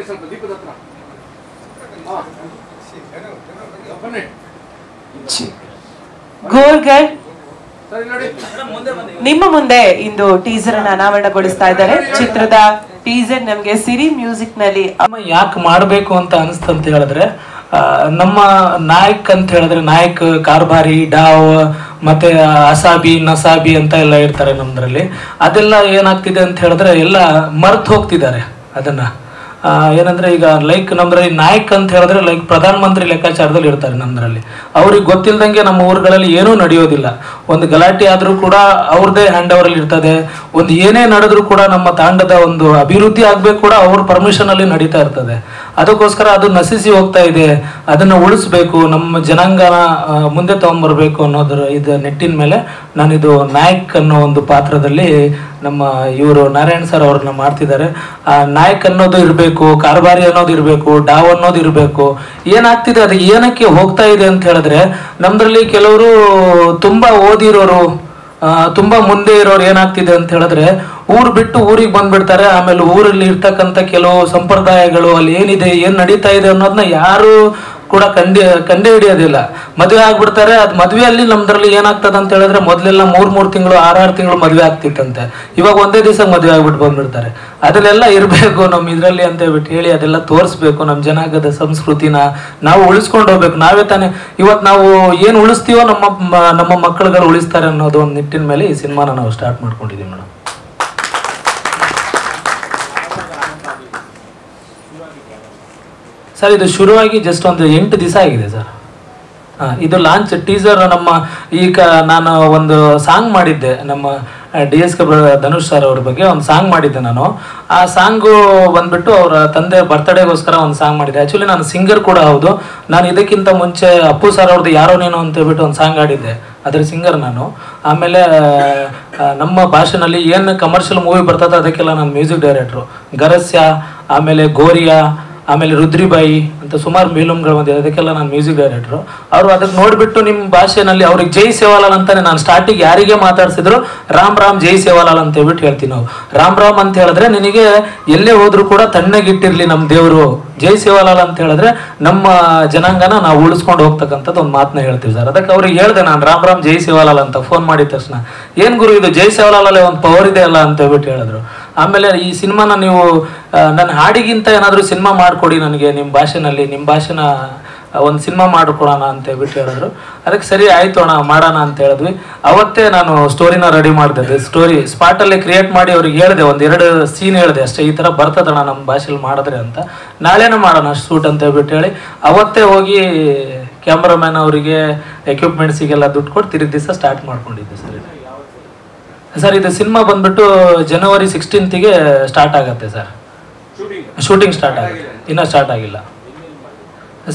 ಸ್ವಲ್ಪ ದೀಪದ ಹತ್ರ ಗೋಲ್ಗರ್ ನಿಮ್ಮ ಮುಂದೆ ಇಂದು ಟೀಸರ್ ಅನ್ನು ಅನಾವರಣಗೊಳಿಸ್ತಾ ಇದ್ದಾರೆ. ಚಿತ್ರದ ಟೀಸರ್ ನಮ್ಗೆ ಸಿರಿ ಮ್ಯೂಸಿಕ್ ನಲ್ಲಿ ಯಾಕೆ ಮಾಡಬೇಕು ಅಂತ ಅನಿಸ್ತಂತ ಹೇಳಿದ್ರೆ, ನಮ್ಮ ನಾಯಕ್ ಅಂತ ಹೇಳಿದ್ರೆ ನಾಯಕ್, ಕಾರ್ಬಾರಿ, ಡಾವ್ ಮತ್ತೆ ಅಸಾಬಿ, ನಸಾಬಿ ಅಂತ ಎಲ್ಲ ಇರ್ತಾರೆ ನಮ್ದ್ರಲ್ಲಿ. ಅದೆಲ್ಲ ಏನಾಗ್ತಿದೆ ಅಂತ ಹೇಳಿದ್ರೆ ಎಲ್ಲ ಮರ್ತು ಹೋಗ್ತಿದ್ದಾರೆ ಅದನ್ನ. ಏನಂದ್ರೆ ಈಗ ಲೈಕ್ ನಮ್ದ್ರಲ್ಲಿ ನಾಯಕ್ ಅಂತ ಹೇಳಿದ್ರೆ ಲೈಕ್ ಪ್ರಧಾನ ಮಂತ್ರಿ ಲೆಕ್ಕಾಚಾರದಲ್ಲಿ ಇರ್ತಾರೆ ನಮ್ದ್ರಲ್ಲಿ. ಅವ್ರಿಗೆ ಗೊತ್ತಿಲ್ದಂಗೆ ನಮ್ಮ ಊರುಗಳಲ್ಲಿ ಏನೂ ನಡೆಯೋದಿಲ್ಲ. ಒಂದು ಗಲಾಟೆ ಆದ್ರೂ ಕೂಡ ಅವ್ರದೇ ಹ್ಯಾಂಡ್ ಓವರ್ ಅಲ್ಲಿ ಇರ್ತದೆ. ಒಂದು ಏನೇ ನಡೆದ್ರೂ ಕೂಡ ನಮ್ಮ ತಾಂಡದ ಒಂದು ಅಭಿವೃದ್ಧಿ ಆಗ್ಬೇಕು ಕೂಡ ಅವ್ರ ಪರ್ಮಿಷನ್ ಅಲ್ಲಿ ನಡೀತಾ ಇರ್ತದೆ. ಅದಕ್ಕೋಸ್ಕರ ಅದು ನಶಿಸಿ ಹೋಗ್ತಾ ಇದೆ. ಅದನ್ನ ಉಳಿಸ್ಬೇಕು, ನಮ್ಮ ಜನಾಂಗನ ಮುಂದೆ ತಗೊಂಡ್ಬರ್ಬೇಕು ಅನ್ನೋದ್ರ ಇದು ನೆಟ್ಟಿನ ಮೇಲೆ ನಾನಿದು ನಾಯಕ್ ಅನ್ನೋ ಒಂದು ಪಾತ್ರದಲ್ಲಿ ನಮ್ಮ ಇವರು ನಾರಾಯಣ್ ಸರ್ ಅವ್ರನ್ನ ಮಾಡ್ತಿದ್ದಾರೆ. ನಾಯಕ್ ಅನ್ನೋದು ಇರಬೇಕು, ಕಾರ್ಬಾರಿ ಅನ್ನೋದು ಇರಬೇಕು, ಡಾವ್ ಅನ್ನೋದು ಇರಬೇಕು. ಏನಾಗ್ತಿದೆ ಅದು ಏನಕ್ಕೆ ಹೋಗ್ತಾ ಇದೆ ಅಂತ ಹೇಳಿದ್ರೆ, ನಮ್ದ್ರಲ್ಲಿ ಕೆಲವರು ತುಂಬಾ ಓದಿರೋರು, ತುಂಬಾ ಮುಂದೆ ಇರೋರು ಏನಾಗ್ತಿದೆ ಅಂತ ಹೇಳಿದ್ರೆ ಊರು ಬಿಟ್ಟು ಊರಿಗೆ ಬಂದ್ಬಿಡ್ತಾರೆ. ಆಮೇಲೆ ಊರಲ್ಲಿ ಇರ್ತಕ್ಕಂಥ ಕೆಲವು ಸಂಪ್ರದಾಯಗಳು ಅಲ್ಲಿ ಏನಿದೆ, ಏನ್ ನಡೀತಾ ಇದೆ ಅನ್ನೋದನ್ನ ಯಾರು ಕೂಡ ಕಂಡೇ ಹಿಡಿಯೋದಿಲ್ಲ. ಮದುವೆ ಆಗ್ಬಿಡ್ತಾರೆ. ಅದು ಮದುವೆಯಲ್ಲಿ ನಮ್ದ್ರಲ್ಲಿ ಏನಾಗ್ತದೆ ಅಂತ ಹೇಳಿದ್ರೆ ಮೊದಲೆಲ್ಲ 3 ತಿಂಗಳು 6 ತಿಂಗಳು ಮದುವೆ ಆಗ್ತಿತ್ತಂತೆ. ಇವಾಗ ಒಂದೇ ದಿವಸ ಮದುವೆ ಆಗ್ಬಿಟ್ಟು ಬಂದ್ಬಿಡ್ತಾರೆ. ಅದನ್ನೆಲ್ಲ ಇರಬೇಕು ನಮ್ಮ ಇದರಲ್ಲಿ ಅಂತ ಹೇಳ್ಬಿಟ್ಟು ಹೇಳಿ ಅದೆಲ್ಲ ತೋರಿಸ್ಬೇಕು. ನಮ್ಮ ಜನಾಂಗದ ಸಂಸ್ಕೃತಿನ ನಾವು ಉಳಿಸ್ಕೊಂಡು ಹೋಗ್ಬೇಕು. ನಾವೇ ತಾನೇ ಇವತ್ತು ನಾವು ಏನು ಉಳಿಸ್ತೀವೋ ನಮ್ಮ ಮಕ್ಕಳುಗಳು ಉಳಿಸ್ತಾರೆ ಅನ್ನೋದು ಒಂದು ನಿಟ್ಟಿನ ಮೇಲೆ ಈ ಸಿನಿಮಾನ ನಾವು ಸ್ಟಾರ್ಟ್ ಮಾಡ್ಕೊಂಡಿದ್ದೀವಿ ಮೇಡಮ್. ಸರ್ ಇದು ಶುರುವಾಗಿ ಜಸ್ಟ್ ಒಂದು 8 ದಿವಸ ಆಗಿದೆ ಸರ್. ಇದು ಲಾಂಚ್ ಟೀಸರ್ ನಮ್ಮ ಈಗ ನಾನು ಒಂದು ಸಾಂಗ್ ಮಾಡಿದ್ದೆ ನಮ್ಮ DSK ಧನುಷ್ ಸರ್ ಅವ್ರ ಬಗ್ಗೆ ಒಂದು ಸಾಂಗ್ ಮಾಡಿದ್ದೆ ನಾನು. ಆ ಸಾಂಗು ಬಂದ್ಬಿಟ್ಟು ಅವರ ತಂದೆ ಬರ್ತ್ಡೇಗೋಸ್ಕರ ಒಂದು ಸಾಂಗ್ ಮಾಡಿದ್ದೆ. ಆ್ಯಕ್ಚುಲಿ ನಾನು ಸಿಂಗರ್ ಕೂಡ ಹೌದು. ನಾನು ಇದಕ್ಕಿಂತ ಮುಂಚೆ ಅಪ್ಪು ಸರ್ ಅವ್ರದ್ದು ಯಾರೋ ನೀನು ಅಂತ ಹೇಳ್ಬಿಟ್ಟು ಒಂದು ಸಾಂಗ್ ಆಡಿದ್ದೆ, ಅದ್ರ ಸಿಂಗರ್ ನಾನು. ಆಮೇಲೆ ನಮ್ಮ ಭಾಷೆನಲ್ಲಿ ಏನು ಕಮರ್ಷಿಯಲ್ ಮೂವಿ ಬರ್ತದೆ ಅದಕ್ಕೆಲ್ಲ ನಾನು ಮ್ಯೂಸಿಕ್ ಡೈರೆಕ್ಟ್ರು. ಗರಸ್ಯ, ಆಮೇಲೆ ಗೋರಿಯಾ, ಆಮೇಲೆ ರುದ್ರಿಬಾಯಿ ಅಂತ ಸುಮಾರು ಫಿಲ್ಮ್ಗಳು ಬಂದಿದೆ, ಅದಕ್ಕೆಲ್ಲ ನಾನು ಮ್ಯೂಸಿಕ್ ಡೈರೆಕ್ಟ್ರು. ಅವರು ಅದಕ್ಕೆ ನೋಡಿಬಿಟ್ಟು ನಿಮ್ಮ ಭಾಷೆನಲ್ಲಿ ಅವ್ರಿಗೆ ಜೈ ಸೇವಾಲಾಲ್ ಅಂತಾನೆ ನಾನು ಸ್ಟಾರ್ಟಿಂಗ್ ಯಾರಿಗೆ ಮಾತಾಡ್ಸಿದ್ರು ರಾಮ್ ರಾಮ್ ಜೈ ಸೇವಾಲಾಲ್ ಅಂತ ಹೇಳ್ಬಿಟ್ಟು ಹೇಳ್ತೀವಿ ನಾವು. ರಾಮ್ ರಾಮ್ ಅಂತ ಹೇಳಿದ್ರೆ ನಿನಗೆ ಎಲ್ಲೇ ಹೋದ್ರು ಕೂಡ ತಣ್ಣಗಿಟ್ಟಿರ್ಲಿ ನಮ್ಮ ದೇವರು. ಜೈ ಸೇವಾಲಾಲ್ ಅಂತ ಹೇಳಿದ್ರೆ ನಮ್ಮ ಜನಾಂಗನ ನಾವು ಉಳಿಸ್ಕೊಂಡು ಹೋಗ್ತಕ್ಕಂಥದ್ದು ಒಂದು ಮಾತನ್ನ ಹೇಳ್ತೀವಿ ಸರ್. ಅದಕ್ಕೆ ಅವ್ರಿಗೆ ಹೇಳಿದೆ ನಾನು ರಾಮ್ ರಾಮ್ ಜೈ ಸೇವಾಲಾಲ್ ಅಂತ ಫೋನ್ ಮಾಡಿದ ತಕ್ಷಣ. ಏನ್ ಗುರು ಇದು ಜೈ ಸೇವಾಲಾಲಲ್ಲೇ ಒಂದು ಪವರ್ ಇದೆ ಅಲ್ಲ ಅಂತ ಹೇಳ್ಬಿಟ್ಟು ಹೇಳಿದ್ರು. ಆಮೇಲೆ ಈ ಸಿನಿಮಾನ ನೀವು ನನ್ನ ಹಾಡಿಗಿಂತ ಏನಾದರೂ ಸಿನಿಮಾ ಮಾಡಿಕೊಡಿ ನನಗೆ ನಿಮ್ಮ ಭಾಷೆನಲ್ಲಿ, ನಿಮ್ಮ ಭಾಷೆನ ಒಂದು ಸಿನಿಮಾ ಮಾಡಿಕೊಡೋಣ ಅಂತ ಹೇಳ್ಬಿಟ್ಟು ಹೇಳಿದ್ರು. ಅದಕ್ಕೆ ಸರಿ ಆಯಿತು ಅಣ್ಣ ಮಾಡೋಣ ಅಂತ ಹೇಳಿದ್ವಿ. ಅವತ್ತೇ ನಾನು ಸ್ಟೋರಿನ ರೆಡಿ ಮಾಡಿದೆ. ಸ್ಟೋರಿ ಸ್ಪಾಟಲ್ಲೇ ಕ್ರಿಯೇಟ್ ಮಾಡಿ ಅವ್ರಿಗೆ ಹೇಳಿದೆ, 1-2 ಸೀನ್ ಹೇಳಿದೆ ಅಷ್ಟೇ, ಈ ಥರ ಬರ್ತದಣ್ಣ ನಮ್ಮ ಭಾಷೆಲಿ ಮಾಡಿದ್ರೆ ಅಂತ. ನಾಳೆನೇ ಮಾಡೋಣ ಶೂಟ್ ಅಂತ ಹೇಳ್ಬಿಟ್ಟು ಹೇಳಿ ಅವತ್ತೇ ಹೋಗಿ ಕ್ಯಾಮ್ರಾಮ್ಯಾನ್ ಅವರಿಗೆ ಎಕ್ವಿಪ್ಮೆಂಟ್ಸಿಗೆಲ್ಲ ದುಡ್ಡು ಕೊಟ್ಟು 3 ದಿವಸ ಸ್ಟಾರ್ಟ್ ಮಾಡ್ಕೊಂಡಿದ್ದೆ ಸರ್. ಸರ್ ಇದು ಸಿನಿಮಾ ಬಂದ್ಬಿಟ್ಟು January 16ಗೆ ಸ್ಟಾರ್ಟ್ ಆಗುತ್ತೆ ಸರ್. ಶೂಟಿಂಗ್ ಸ್ಟಾರ್ಟ್ ಆಗುತ್ತೆ, ಇನ್ನೂ ಸ್ಟಾರ್ಟ್ ಆಗಿಲ್ಲ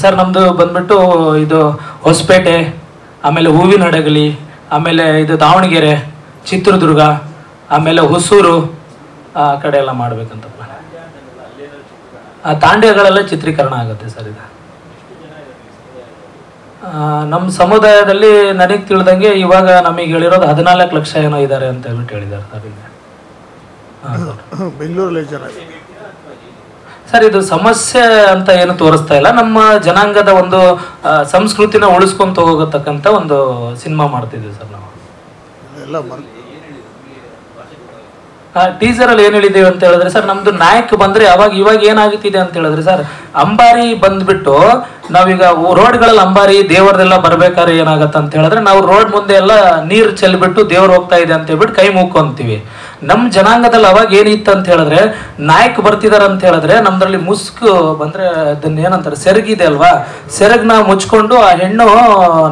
ಸರ್. ನಮ್ಮದು ಬಂದ್ಬಿಟ್ಟು ಇದು ಹೊಸಪೇಟೆ, ಆಮೇಲೆ ಹೂವಿನಹಡಗಲಿ, ಆಮೇಲೆ ಇದು ದಾವಣಗೆರೆ, ಚಿತ್ರದುರ್ಗ, ಆಮೇಲೆ ಹೊಸೂರು ಆ ಕಡೆ ಎಲ್ಲ ಮಾಡಬೇಕಂತ ತಾಂಡ್ಯಗಳೆಲ್ಲ ಚಿತ್ರೀಕರಣ ಆಗುತ್ತೆ ಸರ್. ಇದು ನಮ್ಮ ಸಮುದಾಯದಲ್ಲಿ ನನಗೆ ತಿಳಿದಂಗೆ ಇವಾಗ ನಮಗೆ ಹೇಳಿರೋದು 14 ಲಕ್ಷ ಏನೋ ಇದ್ದಾರೆ ಅಂತ ಹೇಳ್ಬಿಟ್ಟು ಹೇಳಿದ್ದಾರೆ ಸರ್. ಬೆಂಗಳೂರಲ್ಲಿ ಸರ್ ಇದು ಸಮಸ್ಯೆ ಅಂತ ಏನು ತೋರಿಸ್ತಾ ಇಲ್ಲ. ನಮ್ಮ ಜನಾಂಗದ ಒಂದು ಸಂಸ್ಕೃತಿನ ಉಳಿಸ್ಕೊಂತ ಹೋಗತಕ್ಕಂಥ ಒಂದು ಸಿನಿಮಾ ಮಾಡ್ತಿದ್ದೀವಿ ಸರ್ ನಾವು. ಟೀಸರ್ ಅಲ್ಲಿ ಏನ್ ಹೇಳಿದ್ದೇವೆ ಅಂತ ಹೇಳಿದ್ರೆ ಸರ್, ನಮ್ದು ನಾಯಕ್ ಬಂದ್ರೆ ಇವಾಗ ಏನಾಗುತ್ತಿದೆ ಅಂತ ಹೇಳಿದ್ರೆ ಸರ್, ಅಂಬಾರಿ ಬಂದ್ಬಿಟ್ಟು ನಾವೀಗ ರೋಡ್ಗಳಲ್ಲಿ ಅಂಬಾರಿ ದೇವರದೆಲ್ಲ ಬರ್ಬೇಕಾದ್ರೆ ಏನಾಗತ್ತ ಅಂತ ಹೇಳಿದ್ರೆ ನಾವು ರೋಡ್ ಮುಂದೆ ಎಲ್ಲ ನೀರು ಚೆಲ್ಬಿಟ್ಟು ದೇವ್ರು ಹೋಗ್ತಾ ಇದೆ ಅಂತ ಹೇಳ್ಬಿಟ್ಟು ಕೈ ಮುಕ್ಕೊಂತೀವಿ. ನಮ್ಮ ಜನಾಂಗದಲ್ಲಿ ಅವಾಗ ಏನಿತ್ತು ಅಂತ ಹೇಳಿದ್ರೆ ನಾಯಕ್ ಬರ್ತಿದಾರ ಅಂತ ಹೇಳಿದ್ರೆ ನಮ್ದ್ರಲ್ಲಿ ಮುಸ್ಕು ಬಂದ್ರೆ ಅದನ್ನ ಏನಂತಾರೆ ಸೆರಗಿದೆ ಅಲ್ವಾ, ಸೆರಗ್ನ ಮುಚ್ಕೊಂಡು ಆ ಹೆಣ್ಣು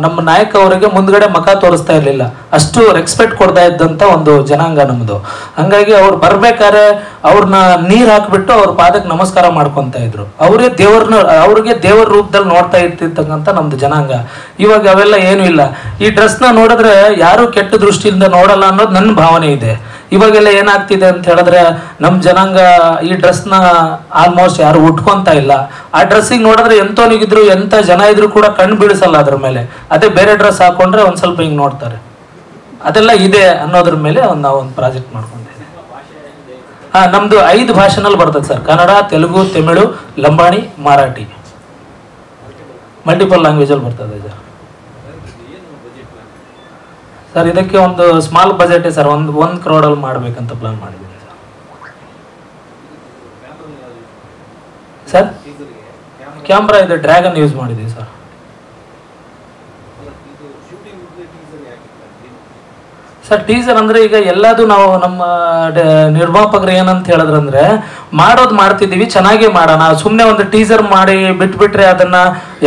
ನಮ್ಮ ನಾಯಕ ಅವರಿಗೆ ಮುಂದ್ಗಡೆ ಮಖ ತೋರಿಸ್ತಾ ಇರ್ಲಿಲ್ಲ. ಅಷ್ಟು ರೆಸ್ಪೆಕ್ಟ್ ಕೊಡ್ತಾ ಇದ್ದಂತ ಒಂದು ಜನಾಂಗ ನಮ್ದು. ಹಂಗಾಗಿ ಅವ್ರು ಬರ್ಬೇಕಾದ್ರೆ ಅವ್ರನ್ನ ನೀರ್ ಹಾಕ್ಬಿಟ್ಟು ಅವ್ರ ಪಾದಕ್ಕೆ ನಮಸ್ಕಾರ ಮಾಡ್ಕೊಂತ ಇದ್ರು. ಅವ್ರಿಗೆ ದೇವರ ರೂಪದಲ್ಲಿ ನೋಡ್ತಾ ಇರ್ತಿರ್ತಕ್ಕಂಥ ನಮ್ದು ಜನಾಂಗ. ಇವಾಗ ಅವೆಲ್ಲ ಏನು ಇಲ್ಲ. ಈ ಡ್ರೆಸ್ನ ನೋಡಿದ್ರೆ ಯಾರು ಕೆಟ್ಟ ದೃಷ್ಟಿಯಿಂದ ನೋಡಲ್ಲ ಅನ್ನೋದು ನನ್ನ ಭಾವನೆ ಇದೆ. ಇವಾಗೆಲ್ಲ ಏನಾಗ್ತಿದೆ ಅಂತ ಹೇಳಿದ್ರೆ ನಮ್ಮ ಜನಾಂಗ ಈ ಡ್ರೆಸ್ನ ಆಲ್ಮೋಸ್ಟ್ ಯಾರು ಉಟ್ಕೊಂತ ಇಲ್ಲ. ಆ ಡ್ರೆಸ್ಸಿಗೆ ನೋಡಿದ್ರೆ ಎಂತೋನಿಗಿದ್ರು ಎಂತ ಜನ ಇದ್ರು ಕೂಡ ಕಣ್ಣು ಬೀಳಿಸಲ್ಲ ಅದ್ರ ಮೇಲೆ. ಅದೇ ಬೇರೆ ಡ್ರೆಸ್ ಹಾಕೊಂಡ್ರೆ ಒಂದ್ ಸ್ವಲ್ಪ ಹಿಂಗ್ ನೋಡ್ತಾರೆ. ಅದೆಲ್ಲ ಇದೆ ಅನ್ನೋದ್ರ ಮೇಲೆ ನಾವು ಒಂದು ಪ್ರಾಜೆಕ್ಟ್ ಮಾಡ್ಕೊಂಡಿದ್ದೀವಿ. ನಮ್ದು 5 ಭಾಷೆನಲ್ಲಿ ಬರ್ತದೆ ಸರ್. ಕನ್ನಡ, ತೆಲುಗು, ತಮಿಳು, ಲಂಬಾಣಿ, ಮರಾಠಿ, ಮಲ್ಟಿಪಲ್ ಲ್ಯಾಂಗ್ವೇಜಲ್ಲಿ ಬರ್ತದೆ ಸರ್. ಸರ್ ಇದಕ್ಕೆ ಒಂದು ಸ್ಮಾಲ್ ಬಜೆಟ್ ಸರ್, ಒಂದು ಕ್ರೋಡಲ್ಲಿ ಮಾಡ್ಬೇಕಂತ ಪ್ಲಾನ್ ಮಾಡಿದ್ದೀನಿ ಸರ್. ಕ್ಯಾಮ್ರಾ ಇದು ಡ್ರ್ಯಾಗನ್ ಯೂಸ್ ಮಾಡಿದ್ದೀವಿ ಸರ್. ಸರ್ ಟೀಸರ್ ಅಂದ್ರೆ ಈಗ ಎಲ್ಲದೂ ನಾವು ನಮ್ಮ ನಿರ್ಮಾಪಕರು ಏನಂತ ಹೇಳಿದ್ರಂದ್ರೆ, ಮಾಡೋದು ಮಾಡ್ತಿದ್ದೀವಿ, ಚೆನ್ನಾಗಿ ಮಾಡೋಣ, ಸುಮ್ಮನೆ ಒಂದು ಟೀಸರ್ ಮಾಡಿ ಬಿಟ್ಬಿಟ್ರೆ ಅದನ್ನ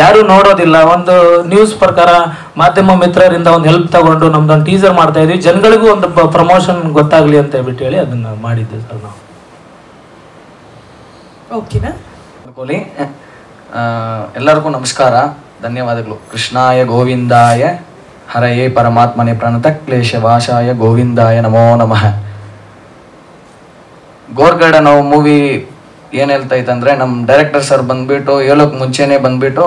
ಯಾರು ನೋಡೋದಿಲ್ಲ. ಒಂದು ನ್ಯೂಸ್ ಪ್ರಕಾರ ಮಾಧ್ಯಮ ಮಿತ್ರರಿಂದ ಒಂದು ಹೆಲ್ಪ್ ತಗೊಂಡು ನಮ್ದೊಂದು ಟೀಸರ್ ಮಾಡ್ತಾ ಇದೀವಿ, ಜನಗಳಿಗೂ ಒಂದು ಪ್ರಮೋಷನ್ ಗೊತ್ತಾಗ್ಲಿ ಅಂತ ಹೇಳ್ಬಿಟ್ಟು ಹೇಳಿ ಅದನ್ನ ಮಾಡಿದ್ದೆ ಸರ್ ನಾವು. ಓಕೆನಾ? ಎಲ್ಲರಿಗೂ ನಮಸ್ಕಾರ, ಧನ್ಯವಾದಗಳು. ಕೃಷ್ಣಾಯ ಗೋವಿಂದಾಯ ಹರಯೇ ಪರಮಾತ್ಮನೆ ಪ್ರಣತ ಕ್ಲೇಶ ವಾಶಾಯ ಗೋವಿಂದಾಯ ನಮೋ ನಮಃ. ಗೋರ್ಗಡ ನಾವು ಮೂವಿ ಏನು ಹೇಳ್ತಾ ಇತ್ತಂದ್ರೆ, ನಮ್ಮ ಡೈರೆಕ್ಟರ್ ಸರ್ ಬಂದ್ಬಿಟ್ಟು ಹೇಳೋಕೆ ಮುಂಚೆನೆ ಬಂದ್ಬಿಟ್ಟು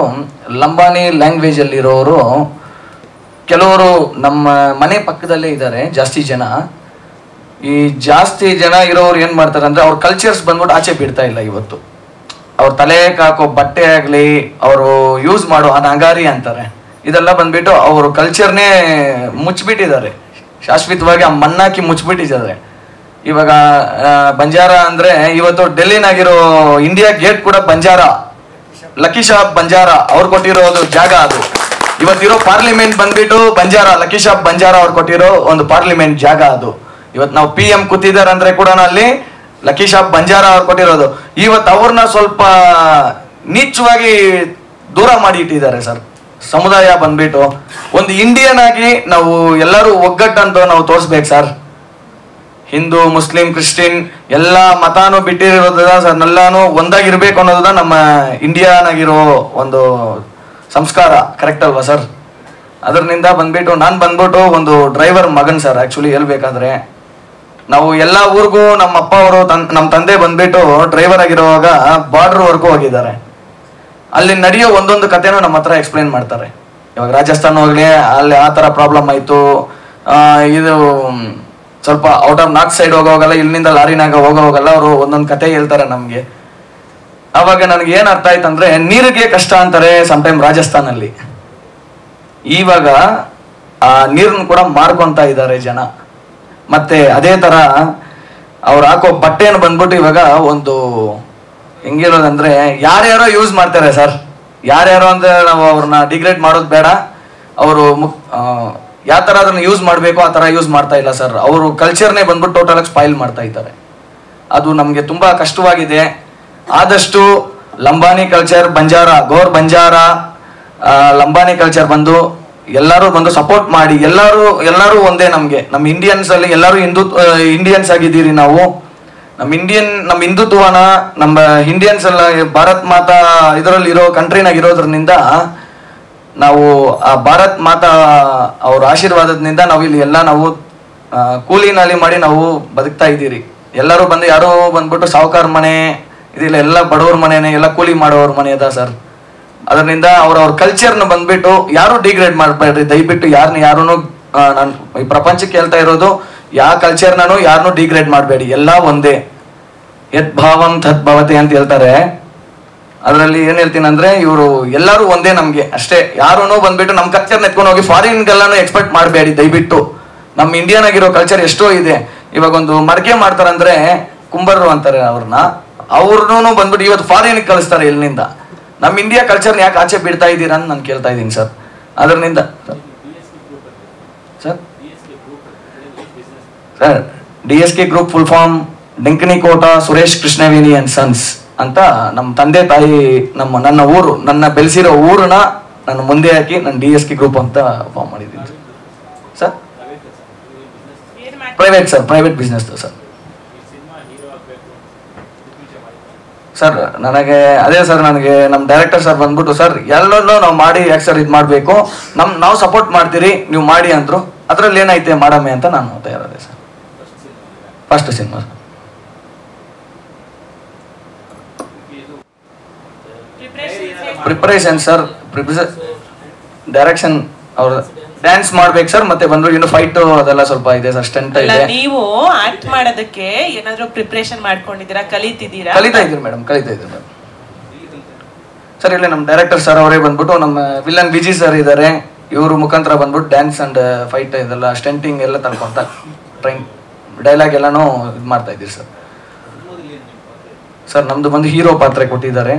ಲಂಬಾಣಿ ಲ್ಯಾಂಗ್ವೇಜಲ್ಲಿರೋರು ಕೆಲವರು ನಮ್ಮ ಮನೆ ಪಕ್ಕದಲ್ಲೇ ಇದ್ದಾರೆ ಜಾಸ್ತಿ ಜನ. ಈ ಜಾಸ್ತಿ ಜನ ಇರೋರು ಏನು ಮಾಡ್ತಾರೆ ಅಂದರೆ, ಅವ್ರ ಕಲ್ಚರ್ಸ್ ಬಂದ್ಬಿಟ್ಟು ಆಚೆ ಬಿಡ್ತಾ ಇಲ್ಲ ಇವತ್ತು. ಅವ್ರ ತಲೆಗೆ ಹಾಕೋ ಬಟ್ಟೆ ಆಗಲಿ, ಅವರು ಯೂಸ್ ಮಾಡೋ ನಗಾರಿ ಅಂತಾರೆ, ಇದೆಲ್ಲ ಬಂದ್ಬಿಟ್ಟು ಅವರು ಕಲ್ಚರ್ನೇ ಮುಚ್ಚಿಬಿಟ್ಟಿದ್ದಾರೆ, ಶಾಶ್ವತವಾಗಿ ಆ ಮಣ್ಣಾಕಿ ಮುಚ್ಚಿಬಿಟ್ಟಿದ್ದಾರೆ. ಇವಾಗ ಬಂಜಾರ ಅಂದರೆ ಇವತ್ತು ಡೆಲ್ಲಿನಾಗಿರೋ ಇಂಡಿಯಾ ಗೇಟ್ ಕೂಡ ಬಂಜಾರ, ಲಕ್ಕಿ ಶಾಪ್ ಬಂಜಾರ ಅವ್ರು ಕೊಟ್ಟಿರೋದು ಜಾಗ ಅದು. ಇವತ್ತಿರೋ ಪಾರ್ಲಿಮೆಂಟ್ ಬಂದ್ಬಿಟ್ಟು ಬಂಜಾರ, ಲಕ್ಕಿ ಶಾಪ್ ಬಂಜಾರ ಅವ್ರು ಕೊಟ್ಟಿರೋ ಒಂದು ಪಾರ್ಲಿಮೆಂಟ್ ಜಾಗ ಅದು. ಇವತ್ತು ನಾವು PM ಕೂತಿದ್ದಾರೆ ಅಂದ್ರೆ ಕೂಡ ಅಲ್ಲಿ ಲಕ್ಕಿ ಶಾಪ್ ಬಂಜಾರ ಅವ್ರು ಕೊಟ್ಟಿರೋದು. ಇವತ್ತು ಅವ್ರನ್ನ ಸ್ವಲ್ಪ ನೀಚವಾಗಿ ದೂರ ಮಾಡಿ ಇಟ್ಟಿದ್ದಾರೆ ಸರ್. ಸಮುದಾಯ ಬಂದ್ಬಿಟ್ಟು ಒಂದು ಇಂಡಿಯನ್ ಆಗಿ ನಾವು ಎಲ್ಲರೂ ಒಗ್ಗಟ್ಟಂತ ನಾವು ತೋರಿಸ್ಬೇಕು ಸರ್. ಹಿಂದೂ, ಮುಸ್ಲಿಂ, ಕ್ರಿಶ್ಚಿಯನ್ ಎಲ್ಲ ಮತಾನು ಬಿಟ್ಟಿರೋದ ಸರ್, ಎಲ್ಲಾನು ಒಂದಾಗಿರ್ಬೇಕು ಅನ್ನೋದ ನಮ್ಮ ಇಂಡಿಯಾನಾಗಿರೋ ಒಂದು ಸಂಸ್ಕಾರ, ಕರೆಕ್ಟ್ ಅಲ್ವಾ ಸರ್? ಅದರಿಂದ ಬಂದ್ಬಿಟ್ಟು ನಾನು ಬಂದ್ಬಿಟ್ಟು ಒಂದು ಡ್ರೈವರ್ ಮಗನ್ ಸರ್. ಆ್ಯಕ್ಚುಲಿ ಹೇಳ್ಬೇಕಾದ್ರೆ ನಾವು ಎಲ್ಲ ಊರಿಗೂ ನಮ್ಮ ಅಪ್ಪ ಅವರು ನಮ್ಮ ತಂದೆ ಬಂದ್ಬಿಟ್ಟು ಡ್ರೈವರ್ ಆಗಿರುವಾಗ ಬಾರ್ಡರ್ವರೆಗೂ ಹೋಗಿದ್ದಾರೆ. ಅಲ್ಲಿ ನಡೆಯೋ ಒಂದೊಂದು ಕಥೆನೂ ನಮ್ಮ ಹತ್ರ ಎಕ್ಸ್ಪ್ಲೈನ್ ಮಾಡ್ತಾರೆ. ಇವಾಗ ರಾಜಸ್ಥಾನ ಹೋಗ್ಲಿ, ಅಲ್ಲಿ ಆ ಥರ ಪ್ರಾಬ್ಲಮ್ ಆಯಿತು, ಇದು ಸ್ವಲ್ಪ ಔಟ್ ಆಫ್ ನಾರ್ತ್ ಸೈಡ್ ಹೋಗೋಗಲ್ಲ, ಇಲ್ಲಿಂದ ಲಾರಿನಾಗ ಹೋಗೋಗಲ್ಲ, ಅವರು ಒಂದೊಂದು ಕತೆ ಹೇಳ್ತಾರೆ ನಮಗೆ. ಆವಾಗ ನನಗೆ ಏನು ಅರ್ಥ ಆಯ್ತಂದ್ರೆ, ನೀರಿಗೆ ಕಷ್ಟ ಅಂತಾರೆ ಸಮ್ಟೈಮ್ ರಾಜಸ್ಥಾನಲ್ಲಿ. ಇವಾಗ ಆ ನೀರನ್ನು ಕೂಡ ಮಾರ್ಕೊಂತ ಇದ್ದಾರೆ ಜನ. ಮತ್ತೆ ಅದೇ ಥರ ಅವ್ರು ಹಾಕೋ ಬಟ್ಟೆಯನ್ನು ಬಂದ್ಬಿಟ್ಟು ಇವಾಗ ಒಂದು ಹೆಂಗಿರೋದಂದ್ರೆ, ಯಾರ್ಯಾರೋ ಯೂಸ್ ಮಾಡ್ತಾರೆ ಸರ್. ಯಾರ್ಯಾರೋ ಅಂದ್ರೆ ನಾವು ಅವ್ರನ್ನ ಡಿಗ್ರೇಡ್ ಮಾಡೋದು ಬೇಡ. ಅವರು ಯಾವ ಥರ ಅದನ್ನು ಯೂಸ್ ಮಾಡಬೇಕು ಆ ಥರ ಯೂಸ್ ಮಾಡ್ತಾ ಇಲ್ಲ ಸರ್. ಅವರು ಕಲ್ಚರ್ನೇ ಬಂದ್ಬಿಟ್ಟು ಟೋಟಲಾಗಿ ಸ್ಪಾಯಿಲ್ ಮಾಡ್ತಾ ಇದ್ದಾರೆ. ಅದು ನಮಗೆ ತುಂಬ ಕಷ್ಟವಾಗಿದೆ. ಆದಷ್ಟು ಲಂಬಾಣಿ ಕಲ್ಚರ್, ಬಂಜಾರ, ಗೋರ್ ಬಂಜಾರ, ಲಂಬಾಣಿ ಕಲ್ಚರ್ ಬಂದು ಎಲ್ಲರೂ ಬಂದು ಸಪೋರ್ಟ್ ಮಾಡಿ. ಎಲ್ಲರೂ ಒಂದೇ. ನಮಗೆ ನಮ್ಮ ಇಂಡಿಯನ್ಸ್ ಅಲ್ಲಿ ಎಲ್ಲರೂ ಇಂಡಿಯನ್ಸ್ ಆಗಿದ್ದೀರಿ ನಾವು. ನಮ್ಮ ಹಿಂದುತ್ವನ ನಮ್ಮ ಇಂಡಿಯನ್ಸ್ ಎಲ್ಲ ಭಾರತ್ ಮಾತಾ ಇದರಲ್ಲಿ ಇರೋ ಕಂಟ್ರಿನಾಗಿರೋದ್ರಿಂದ ನಾವು ಆ ಭಾರತ್ ಮಾತಾ ಅವ್ರ ಆಶೀರ್ವಾದದಿಂದ ನಾವು ಇಲ್ಲಿ ಎಲ್ಲ ನಾವು ಕೂಲಿನಲ್ಲಿ ಮಾಡಿ ನಾವು ಬದುಕ್ತಾ ಇದ್ದೀರಿ. ಎಲ್ಲರೂ ಬಂದು ಯಾರೋ ಬಂದ್ಬಿಟ್ಟು ಸಾಹುಕಾರ ಮನೆ ಇದಿಲ್ಲ, ಎಲ್ಲ ಬಡವ್ರ ಮನೆನೇ, ಎಲ್ಲ ಕೂಲಿ ಮಾಡೋವ್ರ ಮನೆ ಅದ ಸರ್. ಅದರಿಂದ ಅವ್ರ ಕಲ್ಚರ್ನ ಬಂದ್ಬಿಟ್ಟು ಯಾರು ಡಿಗ್ರೇಡ್ ಮಾಡಬೇಡ್ರಿ ದಯವಿಟ್ಟು. ಯಾರು ನಾನು ಈ ಪ್ರಪಂಚಕ್ಕೆ ಹೇಳ್ತಾ ಇರೋದು, ಯಾವ ಕಲ್ಚರ್ನೂ ಯಾರನ್ನೂ ಡಿಗ್ರೇಡ್ ಮಾಡಬೇಡಿ, ಎಲ್ಲ ಒಂದೇ. ಯತ್ ಭಾವಂ ತತ್ ಭವತೆ ಅಂತ ಹೇಳ್ತಾರೆ. ಅದರಲ್ಲಿ ಏನ್ ಹೇಳ್ತೀನಿ ಅಂದ್ರೆ, ಇವರು ಎಲ್ಲರೂ ಒಂದೇ ನಮ್ಗೆ ಅಷ್ಟೇ. ಯಾರೂ ಬಂದ್ಬಿಟ್ಟು ನಮ್ಮ ಕಲ್ಚರ್ನ ಎತ್ಕೊಂಡು ಹೋಗಿ ಫಾರಿನ್ಗೆಲ್ಲಾನು ಎಕ್ಸ್ಪೆಕ್ಟ್ ಮಾಡಬೇಡಿ ದಯವಿಟ್ಟು. ನಮ್ಮ ಇಂಡಿಯನ್ ಆಗಿರೋ ಕಲ್ಚರ್ ಎಷ್ಟೋ ಇದೆ. ಇವಾಗ ಒಂದು ಮಡಿಕೆ ಮಾಡ್ತಾರಂದ್ರೆ ಕುಂಬರರು ಅಂತಾರೆ ಅವ್ರನ್ನೂ ಬಂದ್ಬಿಟ್ಟು ಇವತ್ತು ಫಾರಿನ್ಗೆ ಕಳಿಸ್ತಾರೆ ಇಲ್ಲಿಂದ. ನಮ್ಮ ಇಂಡಿಯಾ ಕಲ್ಚರ್ನ ಯಾಕೆ ಆಚೆ ಬಿಡ್ತಾ ಇದ್ದೀರಾ ಅಂತ ನಾನು ಕೇಳ್ತಾ ಇದ್ದೀನಿ ಸರ್. ಅದರಿಂದ sir DSK group full form Denkani Kota Suresh Krishnaveni and sons ಅಂತ ನಮ್ಮ ತಂದೆ ತಾಯಿ ನನ್ನ ಊರು, ನನ್ನ ಬೆಳೆಸಿರೋ ಊರನ್ನ ನಾನು ಮುಂದೆ ಹಾಕಿ ನಾನು DSK ಗ್ರೂಪ್ ಅಂತ ಫಾರ್ಮ್ ಮಾಡಿದ್ದೀನಿ sir. Private sir, private business sir. Sir ನನಗೆ ಅದೇ ಸರ್, ನನಗೆ ನಮ್ಮ ಡೈರೆಕ್ಟರ್ ಸರ್ ಬಂದ್ಬಿಟ್ಟು, ಸರ್ ಎಲ್ಲರನ್ನೂ ನಾವು ಮಾಡಿ ಯಾಕೆ ಸರ್ ಇದು ಮಾಡಬೇಕು, ನಾವು ಸಪೋರ್ಟ್ ಮಾಡ್ತೀರಿ ನೀವು ಮಾಡಿ ಅಂದರು. ಅದರಲ್ಲಿ ಏನೈತೆ ಮಾಡಮ್ಮೆ ಅಂತ ನಾನು ತಯಾರಾದೆ sir. First cinema sir. Preparation sir, direction ಅವ್ರ ಡ್ಯಾನ್ಸ್ ಮಾಡ್ಬೇಕು ಸರ್. ಮತ್ತೆ ಬಂದ್ರು ಇನ್ನು ಫೈಟ್ ಅದೆಲ್ಲ ಸ್ವಲ್ಪ ಇದೆ ಸರ್, ಸ್ಟೆಂಟ್ ಇದೆ. ನೀವು ಆಕ್ಟ್ ಮಾಡೋದಕ್ಕೆ ಏನಾದ್ರು ಪ್ರಿಪರೇಷನ್ ಮಾಡ್ಕೊಂಡಿದ್ದೀರಾ, ಕಲಿತಿದ್ದೀರಾ? ಕಲಿತಾ ಇದ್ದೀರಿ ಮೇಡಮ್, ಕಲಿತಾ ಇದ್ದೀರಿ ಮೇಡಮ್. ಸರ್ ಇಲ್ಲಿ ನಮ್ಮ ಡೈರೆಕ್ಟರ್ ಸರ್ ಅವರೇ ಬಂದ್ಬಿಟ್ಟು, ನಮ್ಮ ವಿಲನ್ ವಿಜಿ ಸರ್ ಇದ್ದಾರೆ, ಇವರು ಮುಖಾಂತರ ಬಂದ್ಬಿಟ್ಟು ಡ್ಯಾನ್ಸ್ ಅಂಡ್ ಫೈಟ್ ಇದೆಲ್ಲ ಸ್ಟೆಂಟಿಂಗ್ ಎಲ್ಲ ತಳ್ಕೊಂತ ಟ್ರೈನ್ ಡೈಲಾಗ್ ಎಲ್ಲಾನು ಇದು ಮಾಡ್ತಾ ಇದ್ದೀರಿ ಸರ್. ಸರ್ ನಮ್ದು ಬಂದು ಹೀರೋ ಪಾತ್ರ ಕೊಟ್ಟಿದ್ದಾರೆ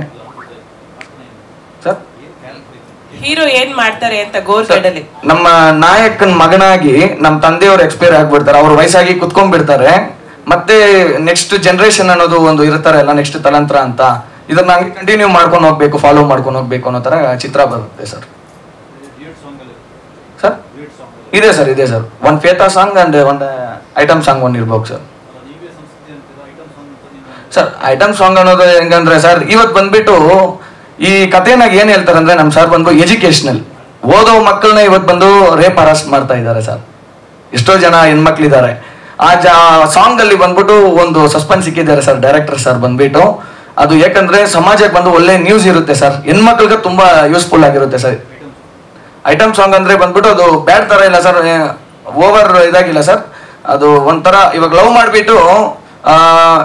ಸರ್. ಹೀರೋ ಏನ್ ಮಾಡ್ತಾರೆ ಅಂತ ಗೋರ್ಗಡಲ್ಲಿ? ನಮ್ಮ ನಾಯಕನ ಮಗನಾಗಿ ನಮ್ಮ ತಂದೆಯವರು ಎಕ್ಸ್ಪೈರ್ ಆಗ್ಬಿಡ್ತಾರೆ, ಅವ್ರ ವಯಸ್ಸಾಗಿ ಕುತ್ಕೊಂಡ್ಬಿಡ್ತಾರೆ. ಮತ್ತೆ ನೆಕ್ಸ್ಟ್ ಜನರೇಷನ್ ಅನ್ನೋದು ಒಂದು ಇರ್ತಾರೆ ಅಲ್ಲ, ನೆಕ್ಸ್ಟ್ ತಲಾಂತರ ಅಂತ, ಇದನ್ನ ಹಂಗೆ ಕಂಟಿನ್ಯೂ ಮಾಡ್ಕೊಂಡು ಹೋಗ್ಬೇಕು, ಫಾಲೋ ಮಾಡ್ಕೊಂಡು ಹೋಗ್ಬೇಕು ಅನ್ನೋ ತರ ಚಿತ್ರ ಬರುತ್ತೆ ಸರ್. ಸರ್ ಇದೆ ಸರ್, ಇದೆ ಸರ್. ಒಂದು ಫೇತಾ ಸಾಂಗ್ ಅಂಡ್ ಒಂದು ಐಟಮ್ ಸಾಂಗ್ ಒಂದು ಇರ್ಬೇಕು ಸರ್. ಸರ್ ಐಟಮ್ ಸಾಂಗ್ ಅನ್ನೋದು ಹೆಂಗಂದ್ರೆ ಸರ್, ಇವತ್ತು ಬಂದ್ಬಿಟ್ಟು ಈ ಕಥೆನಾಗ ಏನ್ ಹೇಳ್ತಾರೆ ಅಂದ್ರೆ, ನಮ್ ಸರ್ ಬಂದು ಎಜುಕೇಶನಲ್ ಓದೋ ಮಕ್ಕಳನ್ನ ಇವತ್ತು ಬಂದು ರೇಪ್ ಅರೆಸ್ಟ್ ಮಾಡ್ತಾ ಇದ್ದಾರೆ ಸರ್. ಎಷ್ಟೋ ಜನ ಹೆಣ್ಮಕ್ಳಿದ್ದಾರೆ. ಆ ಸಾಂಗ್ ಅಲ್ಲಿ ಬಂದ್ಬಿಟ್ಟು ಒಂದು ಸಸ್ಪೆನ್ಸ್ ಸಿಕ್ಕಿದ್ದಾರೆ ಸರ್ ಡೈರೆಕ್ಟರ್ ಸರ್ ಬಂದ್ಬಿಟ್ಟು. ಅದು ಯಾಕಂದ್ರೆ ಸಮಾಜಕ್ಕೆ ಬಂದು ಒಳ್ಳೆ ನ್ಯೂಸ್ ಇರುತ್ತೆ ಸರ್, ಹೆಣ್ಮಕ್ಳಿಗೆ ತುಂಬಾ ಯೂಸ್ಫುಲ್ ಆಗಿರುತ್ತೆ ಸರ್. ಐಟಮ್ ಸಾಂಗ್ ಅಂದ್ರೆ ಬಂದ್ಬಿಟ್ಟು ಅದು ಬ್ಯಾಡ್ ತರ ಇಲ್ಲ ಸರ್, ಓವರ್ ಇದಾಗಿಲ್ಲ ಸರ್. ಅದು ಒಂಥರ ಇವಾಗ ಲವ್ ಮಾಡ್ಬಿಟ್ಟು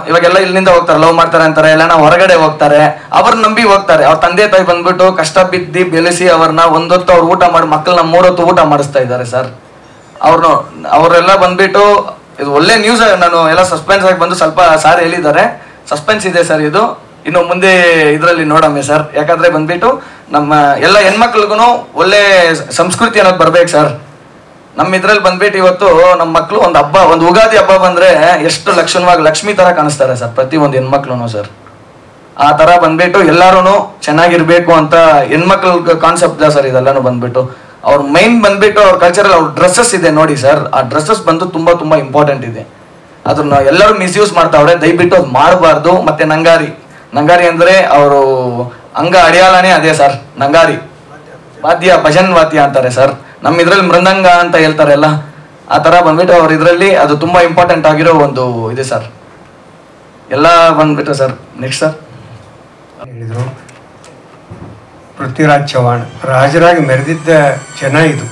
ಇವಾಗೆಲ್ಲ ಇಲ್ಲಿಂದ ಹೋಗ್ತಾರೆ, ಲವ್ ಮಾಡ್ತಾರೆ ಅಂತಾರೆ, ಎಲ್ಲ ಹೊರಗಡೆ ಹೋಗ್ತಾರೆ, ಅವ್ರನ್ನ ನಂಬಿ ಹೋಗ್ತಾರೆ. ಅವ್ರ ತಂದೆ ತಾಯಿ ಬಂದ್ಬಿಟ್ಟು ಕಷ್ಟ ಬಿದ್ದಿ ಬೆಳೆಸಿ ಅವ್ರನ್ನ ಒಂದೊತ್ತು ಅವ್ರು ಊಟ ಮಾಡಿ ಮಕ್ಕಳನ್ನ 3 ಹೊತ್ತು ಊಟ ಮಾಡಿಸ್ತಾ ಇದ್ದಾರೆ ಸರ್. ಅವರೆಲ್ಲ ಬಂದ್ಬಿಟ್ಟು ಇದು ಒಳ್ಳೆ ನ್ಯೂಸ್. ನಾನು ಎಲ್ಲ ಸಸ್ಪೆನ್ಸ್ ಆಗಿ ಬಂದು ಸ್ವಲ್ಪ ಸಾರಿ ಹೇಳಿದ್ದಾರೆ, ಸಸ್ಪೆನ್ಸ್ ಇದೆ ಸರ್ ಇದು. ಇನ್ನು ಮುಂದೆ ಇದರಲ್ಲಿ ನೋಡಮ್ಮೆ ಸರ್, ಯಾಕಂದ್ರೆ ಬಂದ್ಬಿಟ್ಟು ನಮ್ಮ ಎಲ್ಲ ಹೆಣ್ಮಕ್ಳಿಗೂ ಒಳ್ಳೆ ಸಂಸ್ಕೃತಿ ಅನ್ನೋದು ಬರ್ಬೇಕು ಸರ್. ನಮ್ಮ ಇದ್ರಲ್ಲಿ ಬಂದ್ಬಿಟ್ಟು ಇವತ್ತು ನಮ್ಮ ಮಕ್ಕಳು ಒಂದು ಹಬ್ಬ, ಒಂದು ಯುಗಾದಿ ಹಬ್ಬ ಬಂದ್ರೆ ಎಷ್ಟು ಲಕ್ಷಣವಾಗಿ ಲಕ್ಷ್ಮಿ ತರ ಕಾಣಿಸ್ತಾರೆ ಸರ್ ಪ್ರತಿ ಒಂದು ಹೆಣ್ಮಕ್ಳು ಸರ್. ಆ ತರ ಬಂದ್ಬಿಟ್ಟು ಎಲ್ಲಾರು ಚೆನ್ನಾಗಿರ್ಬೇಕು ಅಂತ ಹೆಣ್ಮಕ್ಳ ಕಾನ್ಸೆಪ್ಟ್ ಸರ್ ಇದೆಲ್ಲಾನು ಬಂದ್ಬಿಟ್ಟು. ಅವ್ರ ಮೈನ್ ಬಂದ್ಬಿಟ್ಟು ಅವ್ರ ಕಲ್ಚರಲ್ ಅವ್ರ ಡ್ರೆಸ್ಸಸ್ ಇದೆ ನೋಡಿ ಸರ್, ಆ ಡ್ರೆಸ್ಸಸ್ ಬಂದು ತುಂಬಾ ತುಂಬಾ ಇಂಪಾರ್ಟೆಂಟ್ ಇದೆ. ಅದನ್ನ ಎಲ್ಲರೂ ಮಿಸ್ಯೂಸ್ ಮಾಡ್ತಾವ್ರೆ, ದಯವಿಟ್ಟು ಅದು ಮಾಡಬಾರ್ದು. ಮತ್ತೆ ನಂಗಾರಿ ಅಂದ್ರೆ ಅವರು ಅಂಗ ಅಡಿಯಾಲನೇ ಅದೇ ಸರ್, ನಂಗಾರಿ ವಾದ್ಯ, ಭಜನ್ ವಾದ್ಯ ಅಂತಾರೆ ಸರ್. ನಮ್ಮ ಇದ್ರಲ್ಲಿ ಮೃದಂಗ ಅಂತ ಹೇಳ್ತಾರಲ್ಲ, ಆ ತರ ಬಂದ್ಬಿಟ್ಟು ಅವ್ರ ಇದ್ರಲ್ಲಿ ಅದು ತುಂಬಾ ಇಂಪಾರ್ಟೆಂಟ್ ಆಗಿರೋ ಒಂದು ಇದೆ ಸರ್. ಎಲ್ಲ ಬಂದ್ಬಿಟ್ಟು ಸರ್ ನೆಕ್ಸ್ಟ್ ಸರ್ ಹೇಳಿದ್ರು ಪೃಥ್ವಿರಾಜ್ ಚೌಹಾಣ್ ರಾಜರಾಗಿ ಮೆರೆದಿದ್ದ ಜನ ಇದು.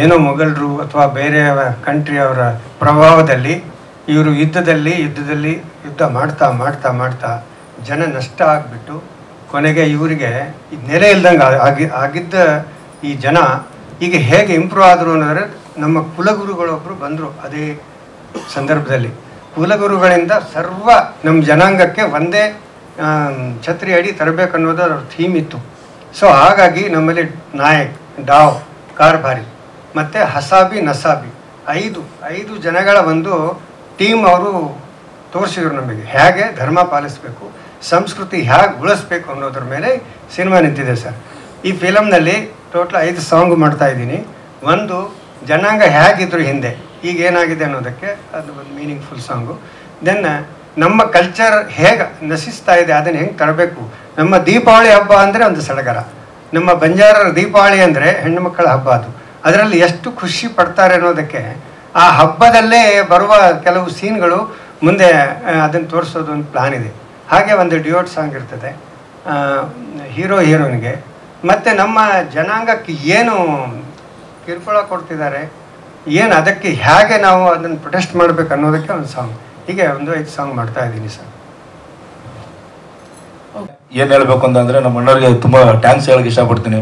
ಏನೋ ಮೊಘಲರು ಅಥವಾ ಬೇರೆ ಕಂಟ್ರಿಯವರ ಪ್ರಭಾವದಲ್ಲಿ ಇವರು ಯುದ್ಧ ಮಾಡ್ತಾ ಜನ ನಷ್ಟ ಆಗಿಬಿಟ್ಟು ಕೊನೆಗೆ ಇವರಿಗೆ ನೆಲೆ ಇಲ್ದಂಗೆ ಆಗಿದ್ದ ಈ ಜನ ಈಗ ಹೇಗೆ ಇಂಪ್ರೂವ್ ಆದರು ಅನ್ನೋದ್ರೆ, ನಮ್ಮ ಕುಲಗುರುಗಳೊಬ್ಬರು ಬಂದರು ಅದೇ ಸಂದರ್ಭದಲ್ಲಿ. ಕುಲಗುರುಗಳಿಂದ ಸರ್ವ ನಮ್ಮ ಜನಾಂಗಕ್ಕೆ ಒಂದೇ ಛತ್ರಿ ಅಡಿ ತರಬೇಕನ್ನೋದು ಅವ್ರ ಥೀಮ್ ಇತ್ತು. ಸೊ ಹಾಗಾಗಿ ನಮ್ಮಲ್ಲಿ ನಾಯಕ್, ಡಾವ್, ಕಾರ್ಭಾರಿ ಮತ್ತು ಹಸಾಬಿ, ನಸಾಬಿ 5 ಜನಗಳ ಒಂದು ಟೀಮ್ ಅವರು ತೋರಿಸಿದ್ರು ನಮಗೆ, ಹೇಗೆ ಧರ್ಮ ಪಾಲಿಸಬೇಕು, ಸಂಸ್ಕೃತಿ ಹೇಗೆ ಉಳಿಸ್ಬೇಕು ಅನ್ನೋದ್ರ ಮೇಲೆ ಸಿನಿಮಾ ನಿಂತಿದೆ ಸರ್. ಈ ಫಿಲಮ್ನಲ್ಲಿ ಟೋಟಲ್ 5 ಸಾಂಗ್ ಮಾಡ್ತಾ ಇದ್ದೀನಿ. ಒಂದು ಜನಾಂಗ ಹೇಗಿದ್ರು ಹಿಂದೆ, ಈಗ ಏನಾಗಿದೆ ಅನ್ನೋದಕ್ಕೆ ಅದು ಒಂದು ಮೀನಿಂಗ್ಫುಲ್ ಸಾಂಗು. ದೆನ್ ನಮ್ಮ ಕಲ್ಚರ್ ಹೇಗೆ ನಶಿಸ್ತಾ ಇದೆ ಅದನ್ನು ಹೆಂಗೆ ತರಬೇಕು. ನಮ್ಮ ದೀಪಾವಳಿ ಹಬ್ಬ ಅಂದರೆ ಒಂದು ಸಡಗರ, ನಮ್ಮ ಬಂಜಾರರ ದೀಪಾವಳಿ ಅಂದರೆ ಹೆಣ್ಣು ಮಕ್ಕಳ ಹಬ್ಬ. ಅದರಲ್ಲಿ ಎಷ್ಟು ಖುಷಿ ಪಡ್ತಾರೆ ಅನ್ನೋದಕ್ಕೆ ಆ ಹಬ್ಬದಲ್ಲೇ ಬರುವ ಕೆಲವು ಸೀನ್ಗಳು ಮುಂದೆ ಅದನ್ನು ತೋರಿಸೋದು ಒಂದು ಪ್ಲಾನ್ ಇದೆ. ಹಾಗೆ ಒಂದು ಡ್ಯೂಯೆಟ್ ಸಾಂಗ್ ಇರ್ತದೆ ಹೀರೋಯಿನ್ಗೆ. ಮತ್ತು ನಮ್ಮ ಜನಾಂಗಕ್ಕೆ ಏನು ಕಿರುಕುಳ ಕೊಡ್ತಿದ್ದಾರೆ, ಏನು ಅದಕ್ಕೆ ಹೇಗೆ ನಾವು ಅದನ್ನು ಪ್ರೊಟೆಸ್ಟ್ ಮಾಡಬೇಕು ಅನ್ನೋದಕ್ಕೆ ಒಂದು ಸಾಂಗ್. ಹೀಗೆ ಒಂದು 5 ಸಾಂಗ್ ಮಾಡ್ತಾ ಇದ್ದೀನಿ ಸರ್. ಏನು ಹೇಳಬೇಕು ಅಂತಂದರೆ ನಮ್ಮ ಅಣ್ಣವ್ರಿಗೆ ತುಂಬ ಥ್ಯಾಂಕ್ಸ್ ಹೇಳೋಕ್ಕೆ ಇಷ್ಟಪಡ್ತೀನಿ.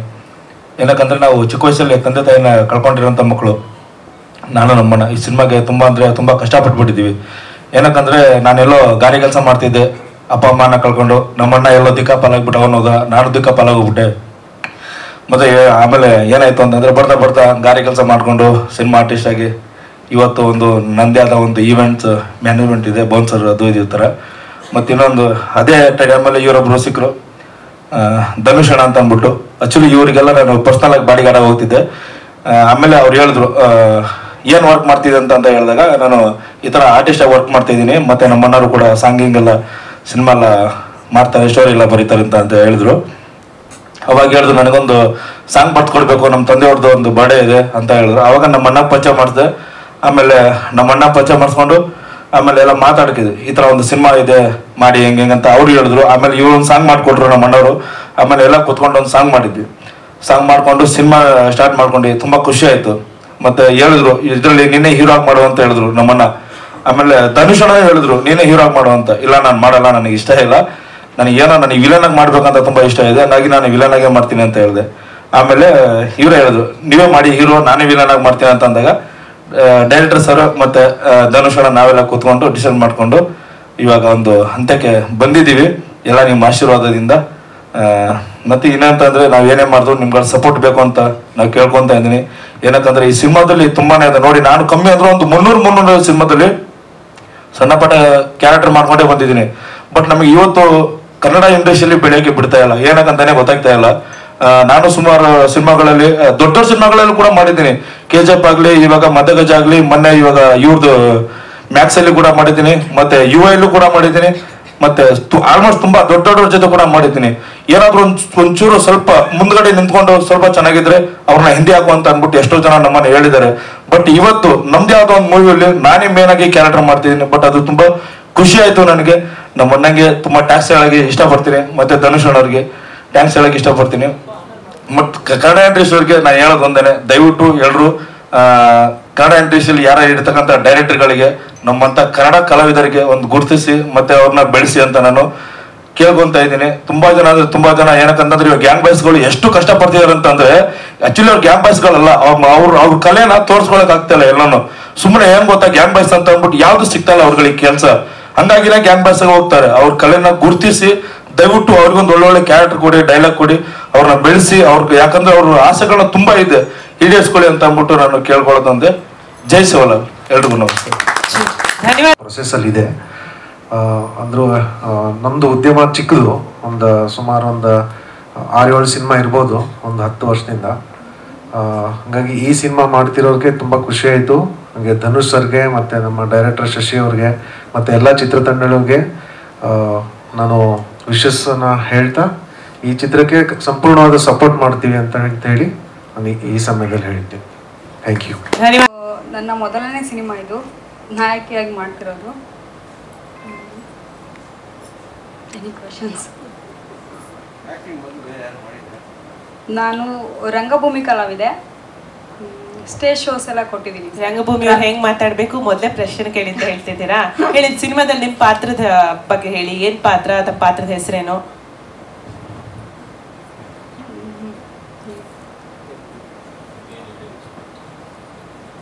ಏನಕ್ಕಂದರೆ ನಾವು ಚಿಕ್ಕ ವಯಸ್ಸಲ್ಲಿ ತಂದೆ ತಾಯಿನ ಕಳ್ಕೊಂಡಿರೋಂಥ ಮಕ್ಕಳು ನಾನು ನಮ್ಮಣ್ಣ ಈ ಸಿನಿಮಾಗೆ ತುಂಬ ಕಷ್ಟಪಟ್ಬಿಟ್ಟಿದ್ದೀವಿ. ಏನಕ್ಕಂದರೆ ನಾನೆಲ್ಲೋ ಗಾರಿ ಕೆಲಸ ಮಾಡ್ತಿದ್ದೆ, ಅಪ್ಪ ಅಮ್ಮನ ಕಳ್ಕೊಂಡು, ನಮ್ಮಣ್ಣ ಎಲ್ಲೋ ದಿಕ್ಕಾಪಾಲಾಗ್ಬಿಟ್ಟು ಅವನೋದ, ನಾನು ದಿಕ್ಕಾಪಾಲಾಗೋಗ್ಬಿಟ್ಟೆ. ಮತ್ತು ಆಮೇಲೆ ಏನಾಯಿತು ಅಂತಂದರೆ ಬರ್ತಾ ಗಾರಿ ಕೆಲಸ ಮಾಡಿಕೊಂಡು ಸಿನಿಮಾ ಆರ್ಟಿಸ್ಟ್ ಆಗಿ ಇವತ್ತು ಒಂದು ನನ್ನದೇ ಆದ ಒಂದು ಈವೆಂಟ್ಸ್ ಮ್ಯಾನೇಜ್ಮೆಂಟ್ ಇದೆ, ಬೌನ್ಸರ್ ಅದು ಇದು ಥರ. ಮತ್ತು ಇನ್ನೊಂದು ಅದೇ ಟೈಮಲ್ಲಿ ಇವರೊಬ್ಬರು ಸಿಕ್ಕರು, ಧನುಷ್ ಅಣ್ಣ ಅಂತ ಅಂದ್ಬಿಟ್ಟು. ಆ್ಯಕ್ಚುಲಿ ಇವರಿಗೆಲ್ಲ ನಾನು ಪರ್ಸ್ನಲಾಗಿ ಬಾಡಿ ಗಾರ್ಡ್ ಹೋಗ್ತಿದ್ದೆ. ಆಮೇಲೆ ಅವ್ರು ಹೇಳಿದ್ರು ಏನು ವರ್ಕ್ ಮಾಡ್ತಿದ್ದೆ ಅಂತ ಹೇಳಿದಾಗ ನಾನು ಈ ಥರ ಆರ್ಟಿಸ್ಟಾಗಿ ವರ್ಕ್ ಮಾಡ್ತಾಯಿದ್ದೀನಿ, ಮತ್ತು ನಮ್ಮ ಅಣ್ಣರು ಕೂಡ ಸಾಂಗಿಂಗೆಲ್ಲ ಸಿನಿಮಾ ಎಲ್ಲ ಮಾಡ್ತಾರೆ, ಸ್ಟೋರಿ ಎಲ್ಲ ಬರೀತಾರೆ ಅಂತ ಹೇಳಿದ್ರು. ಅವಾಗ ಹೇಳಿದ್ರು ನನಗೊಂದು ಸಾಂಗ್ ಬರ್ದು ಕೊಡಬೇಕು, ನಮ್ಮ ತಂದೆಯವ್ರದ್ದು ಒಂದು ಬರ್ಡೇ ಇದೆ ಅಂತ ಹೇಳಿದ್ರು. ಅವಾಗ ನಮ್ಮ ಅಣ್ಣ ಪರಿಚಯ ಮಾಡಿದೆ. ಆಮೇಲೆ ನಮ್ಮ ಅಣ್ಣ ಪರಿಚಯ ಮಾಡಿಸ್ಕೊಂಡು ಆಮೇಲೆ ಎಲ್ಲ ಮಾತಾಡ್ತಿದ್ವಿ, ಈ ಥರ ಒಂದು ಸಿನಿಮಾ ಇದೆ ಮಾಡಿ ಹೆಂಗೆ ಅಂತ ಅವ್ರು ಹೇಳಿದ್ರು. ಆಮೇಲೆ ಇವ್ರು ಒಂದು ಸಾಂಗ್ ಮಾಡಿಕೊಟ್ರು ನಮ್ಮ ಅಣ್ಣವರು. ಆಮೇಲೆ ಎಲ್ಲ ಕೂತ್ಕೊಂಡು ಒಂದು ಸಾಂಗ್ ಮಾಡಿದ್ವಿ. ಸಾಂಗ್ ಮಾಡಿಕೊಂಡು ಸಿನಿಮಾ ಸ್ಟಾರ್ಟ್ ಮಾಡ್ಕೊಂಡು ತುಂಬ ಖುಷಿ ಆಯಿತು. ಮತ್ತು ಹೇಳಿದ್ರು ಇದರಲ್ಲಿ ನೀನೇ ಹೀರೋ ಆಗಿ ಮಾಡು ಅಂತ ಹೇಳಿದ್ರು ನಮ್ಮನ್ನ. ಆಮೇಲೆ ಧನುಷ್ ಅಣ್ಣ ಹೇಳಿದ್ರು ನೀನೇ ಹೀರೋ ಆಗಿ ಮಾಡು ಅಂತ. ಇಲ್ಲ ನಾನು ಮಾಡಲ್ಲ, ನನಗೆ ಇಷ್ಟ ಇಲ್ಲ, ನನಗೆ ವಿಲನ್ ಆಗಿ ಮಾಡ್ಬೇಕಂತ ತುಂಬ ಇಷ್ಟ ಇದೆ, ಹಾಗಾಗಿ ನಾನು ವಿಲನ್ ಆಗೇ ಮಾಡ್ತೀನಿ ಅಂತ ಹೇಳಿದೆ. ಆಮೇಲೆ ಹೀರೋ ಹೇಳಿದ್ರು ನೀವೇ ಮಾಡಿ ಹೀರೋ, ನಾನೇ ವಿಲನ್ ಆಗಿ ಮಾಡ್ತೀನಿ ಅಂತ ಅಂದಾಗ ಡೈರೆಕ್ಟರ್ ಸರ್ ಮತ್ತು ಧನುಷ್ ಅಣ್ಣ ನಾವೆಲ್ಲ ಕೂತ್ಕೊಂಡು ಡಿಸೈಡ್ ಮಾಡಿಕೊಂಡು ಇವಾಗ ಒಂದು ಹಂತಕ್ಕೆ ಬಂದಿದ್ದೀವಿ, ಎಲ್ಲ ನಿಮ್ಮ ಆಶೀರ್ವಾದದಿಂದ. ಮತ್ತು ಏನಂತಂದರೆ ನಾವು ಏನೇ ಮಾಡಿದ್ರು ನಿಮ್ಗಳ ಸಪೋರ್ಟ್ ಬೇಕು ಅಂತ ನಾವು ಕೇಳ್ಕೊತಾ ಇದ್ದೀನಿ. ಏನಕ್ಕಂದ್ರೆ ಈ ಸಿನಿಮಾದಲ್ಲಿ ತುಂಬಾನೇ ಇದೆ ನೋಡಿ, ನಾನು ಕಮ್ಮಿ ಅಂದ್ರೆ ಒಂದು 300 ಸಿನಿಮಾದಲ್ಲಿ ಸಣ್ಣ ಪುಟ್ಟ ಕ್ಯಾರೆಕ್ಟರ್ ಮಾಡ್ಕೊಂಡೇ ಬಂದಿದ್ದೀನಿ. ಬಟ್ ನಮಗೆ ಇವತ್ತು ಕನ್ನಡ ಇಂಡಸ್ಟ್ರಿಯಲ್ಲಿ ಬೆಳೆಯೋಕೆ ಬಿಡ್ತಾ ಇಲ್ಲ, ಏನಕ್ಕಂತಾನೆ ಗೊತ್ತಾಗ್ತಾ ಇಲ್ಲ. ನಾನು ಸುಮಾರು ಸಿನಿಮಾಗಳಲ್ಲಿ ದೊಡ್ಡ ಸಿನಿಮಾಗಳಲ್ಲಿ ಕೂಡ ಮಾಡಿದ್ದೀನಿ. KGF ಆಗಲಿ, ಇವಾಗ ಮದಗಜ ಆಗಲಿ, ಮೊನ್ನೆ ಇವಾಗ ಇವ್ರದ್ದು ಮ್ಯಾಕ್ಸ್ ಅಲ್ಲಿ ಕೂಡ ಮಾಡಿದ್ದೀನಿ, ಮತ್ತೆ UIಲ್ಲೂ ಕೂಡ ಮಾಡಿದ್ದೀನಿ, ಮತ್ತೆ ಆಲ್ಮೋಸ್ಟ್ ತುಂಬಾ ದೊಡ್ಡವ್ರ ಜೊತೆ ಕೂಡ ಮಾಡಿದ್ದೀನಿ. ಏನಾದ್ರು ಒಂಚೂರು ಸ್ವಲ್ಪ ಮುಂದ್ಗಡೆ ನಿಂತ್ಕೊಂಡು ಸ್ವಲ್ಪ ಚೆನ್ನಾಗಿದ್ರೆ ಅವ್ರನ್ನ ಹಿಂದಿ ಹಾಕು ಅಂತ ಅಂದ್ಬಿಟ್ಟು ಎಷ್ಟೋ ಜನ ನಮ್ಮನ್ನ ಹೇಳಿದ್ದಾರೆ. ಬಟ್ ಇವತ್ತು ನಮ್ದೇ ಆದ ಒಂದು ಮೂವಿಯಲ್ಲಿ ನಾನೇ ಮೇನ್ ಆಗಿ ಕ್ಯಾರೆಕ್ಟರ್ ಮಾಡ್ತಿದ್ದೀನಿ. ಬಟ್ ಅದು ತುಂಬಾ ಖುಷಿ ಆಯ್ತು ನನಗೆ. ನಮ್ಮ ಅಣ್ಣಂಗೆ ತುಂಬಾ ಟ್ಯಾಂಕ್ಸ್ ಹೇಳಕ್ಕೆ ಇಷ್ಟಪಡ್ತೀನಿ, ಮತ್ತೆ ಧನುಷ್ ಅವ್ರಿಗೆ ಟ್ಯಾಂಕ್ಸ್ ಹೇಳಕ್ಕೆ ಇಷ್ಟಪಡ್ತೀನಿ. ಮತ್ ಕನ್ನಡ ಇಂಡಸ್ಟ್ರಿಗೆ ನಾನು ಹೇಳೋದು ಒಂದೇನೆ, ದಯವಿಟ್ಟು ಎಲ್ಲರೂ ಕನ್ನಡ ಇಂಡಸ್ಟ್ರಿಯಲ್ಲಿ ಯಾರು ಇರ್ತಕ್ಕಂಥ ಡೈರೆಕ್ಟರ್ಗಳಿಗೆ ನಮ್ಮಂತ ಕನ್ನಡ ಕಲಾವಿದರಿಗೆ ಒಂದು ಗುರುತಿಸಿ ಮತ್ತೆ ಅವ್ರನ್ನ ಬೆಳೆಸಿ ಅಂತ ನಾನು ಕೇಳ್ಕೊಂತ ಇದ್ದೀನಿ. ತುಂಬಾ ಜನ ಏನಕ್ಕಂತಂದ್ರೆ ಇವಾಗ ಗ್ಯಾಂಗ್ ಬಾಯ್ಸ್ಗಳು ಎಷ್ಟು ಕಷ್ಟಪಡ್ತಿದಾರೆ ಅಂತಂದ್ರೆ ಆಕ್ಚುಲಿ ಅವ್ರು ಗ್ಯಾಂಗ್ ಬಾಯ್ಸ್ಗಳಲ್ಲ, ಅವ್ರ ಕಲೆನ ತೋರ್ಸ್ಕೊಳಕ್ ಆಗ್ತಿಲ್ಲ. ಎಲ್ಲಾನು ಸುಮ್ಮನೆ ಏನ್ ಗೊತ್ತಾ ಗ್ಯಾಂಗ್ ಬಾಯ್ಸ್ ಅಂತ ಅಂದ್ಬಿಟ್ಟು ಯಾವ್ದು ಸಿಗ್ತಲ್ಲ ಅವ್ರಿಗೆ ಕೆಲಸ, ಹಂಗಾಗಿನೇ ಗ್ಯಾಂಗ್ ಬಾಯ್ಸ್ ಹೋಗ್ತಾರೆ. ಅವ್ರ ಕಲೆನ ಗುರುತಿಸಿ ದಯವಿಟ್ಟು ಅವ್ರಿಗೊಂದು ಒಳ್ಳೊಳ್ಳೆ ಕ್ಯಾರೆಕ್ಟರ್ ಕೊಡಿ, ಡೈಲಾಗ್ ಕೊಡಿ, ಅವ್ರನ್ನ ಬೆಳೆಸಿ ಅವ್ರಿಗೆ, ಯಾಕಂದ್ರೆ ಅವ್ರ ಆಸೆಗಳನ್ನ ತುಂಬಾ ಇದೆ, ಈಡೇರಿಸ್ಕೊಳ್ಳಿ ಅಂತ ಅಂದ್ಬಿಟ್ಟು ನಾನು ಕೇಳ್ಕೊಳ್ಳೋದಂದೆ. ಜೈ ಶಿವಲಾಲ್, ಎಲ್ರಿಗೂ ನಮಸ್ಕಾರ. ಪ್ರೊಸೆಸ್ ಅಲ್ಲಿ ಇದೆ. ಅಂದ್ರೂ ನಮ್ದು ಉದ್ಯಮ ಚಿಕ್ಕದು, ಸುಮಾರು ಒಂದು 6-7 ಸಿನಿಮಾ ಇರ್ಬೋದು ಒಂದು 10 ವರ್ಷದಿಂದ. ಹಾಗಾಗಿ ಈ ಸಿನಿಮಾ ಮಾಡ್ತಿರೋರಿಗೆ ತುಂಬ ಖುಷಿ ಆಯಿತು. ಹಾಗೆ ಧನುಷ್ ಸರ್ಗೆ ಮತ್ತು ನಮ್ಮ ಡೈರೆಕ್ಟರ್ ಶಶಿ ಅವ್ರಿಗೆ ಮತ್ತು ಎಲ್ಲ ಚಿತ್ರತಂಡಗಳಿಗೆ ನಾನು ವಿಶಸ್ಸನ್ನು ಹೇಳ್ತಾ ಈ ಚಿತ್ರಕ್ಕೆ ಸಂಪೂರ್ಣವಾದ ಸಪೋರ್ಟ್ ಮಾಡ್ತೀವಿ ಅಂತ ಹೇಳಿ ನಾನು ಈ ಸಮಯದಲ್ಲಿ ಹೇಳ್ತೀನಿ. Thank you. ನನ್ನ ಮೊದಲನೇ ಸಿನಿಮಾ ಇದು, ನಾಯಕಿಯಾಗಿ ಮಾಡ್ತಿರೋದು. Any questions? ನಾನು ರಂಗಭೂಮಿ ಕಲಾವಿದೆ, ಸ್ಟೇಜ್ ಶೋಸ್ ಎಲ್ಲ ಕೊಟ್ಟಿದ್ದೀನಿ. ರಂಗಭೂಮಿ ಹೆಂಗ್ ಮಾತಾಡ್ಬೇಕು ಮೊದಲೇ ಪ್ರಶ್ನೆ ಕೇಳಿದ್ದ ಹೇಳ್ತಿದ್ದೀರಾ. ಹೇಳಿ, ಸಿನಿಮಾದಲ್ಲಿ ನಿಮ್ಮ ಪಾತ್ರದ ಬಗ್ಗೆ ಹೇಳಿ, ಏನ್ ಪಾತ್ರ ಅಥವಾ ಪಾತ್ರದ ಹೆಸರೇನು?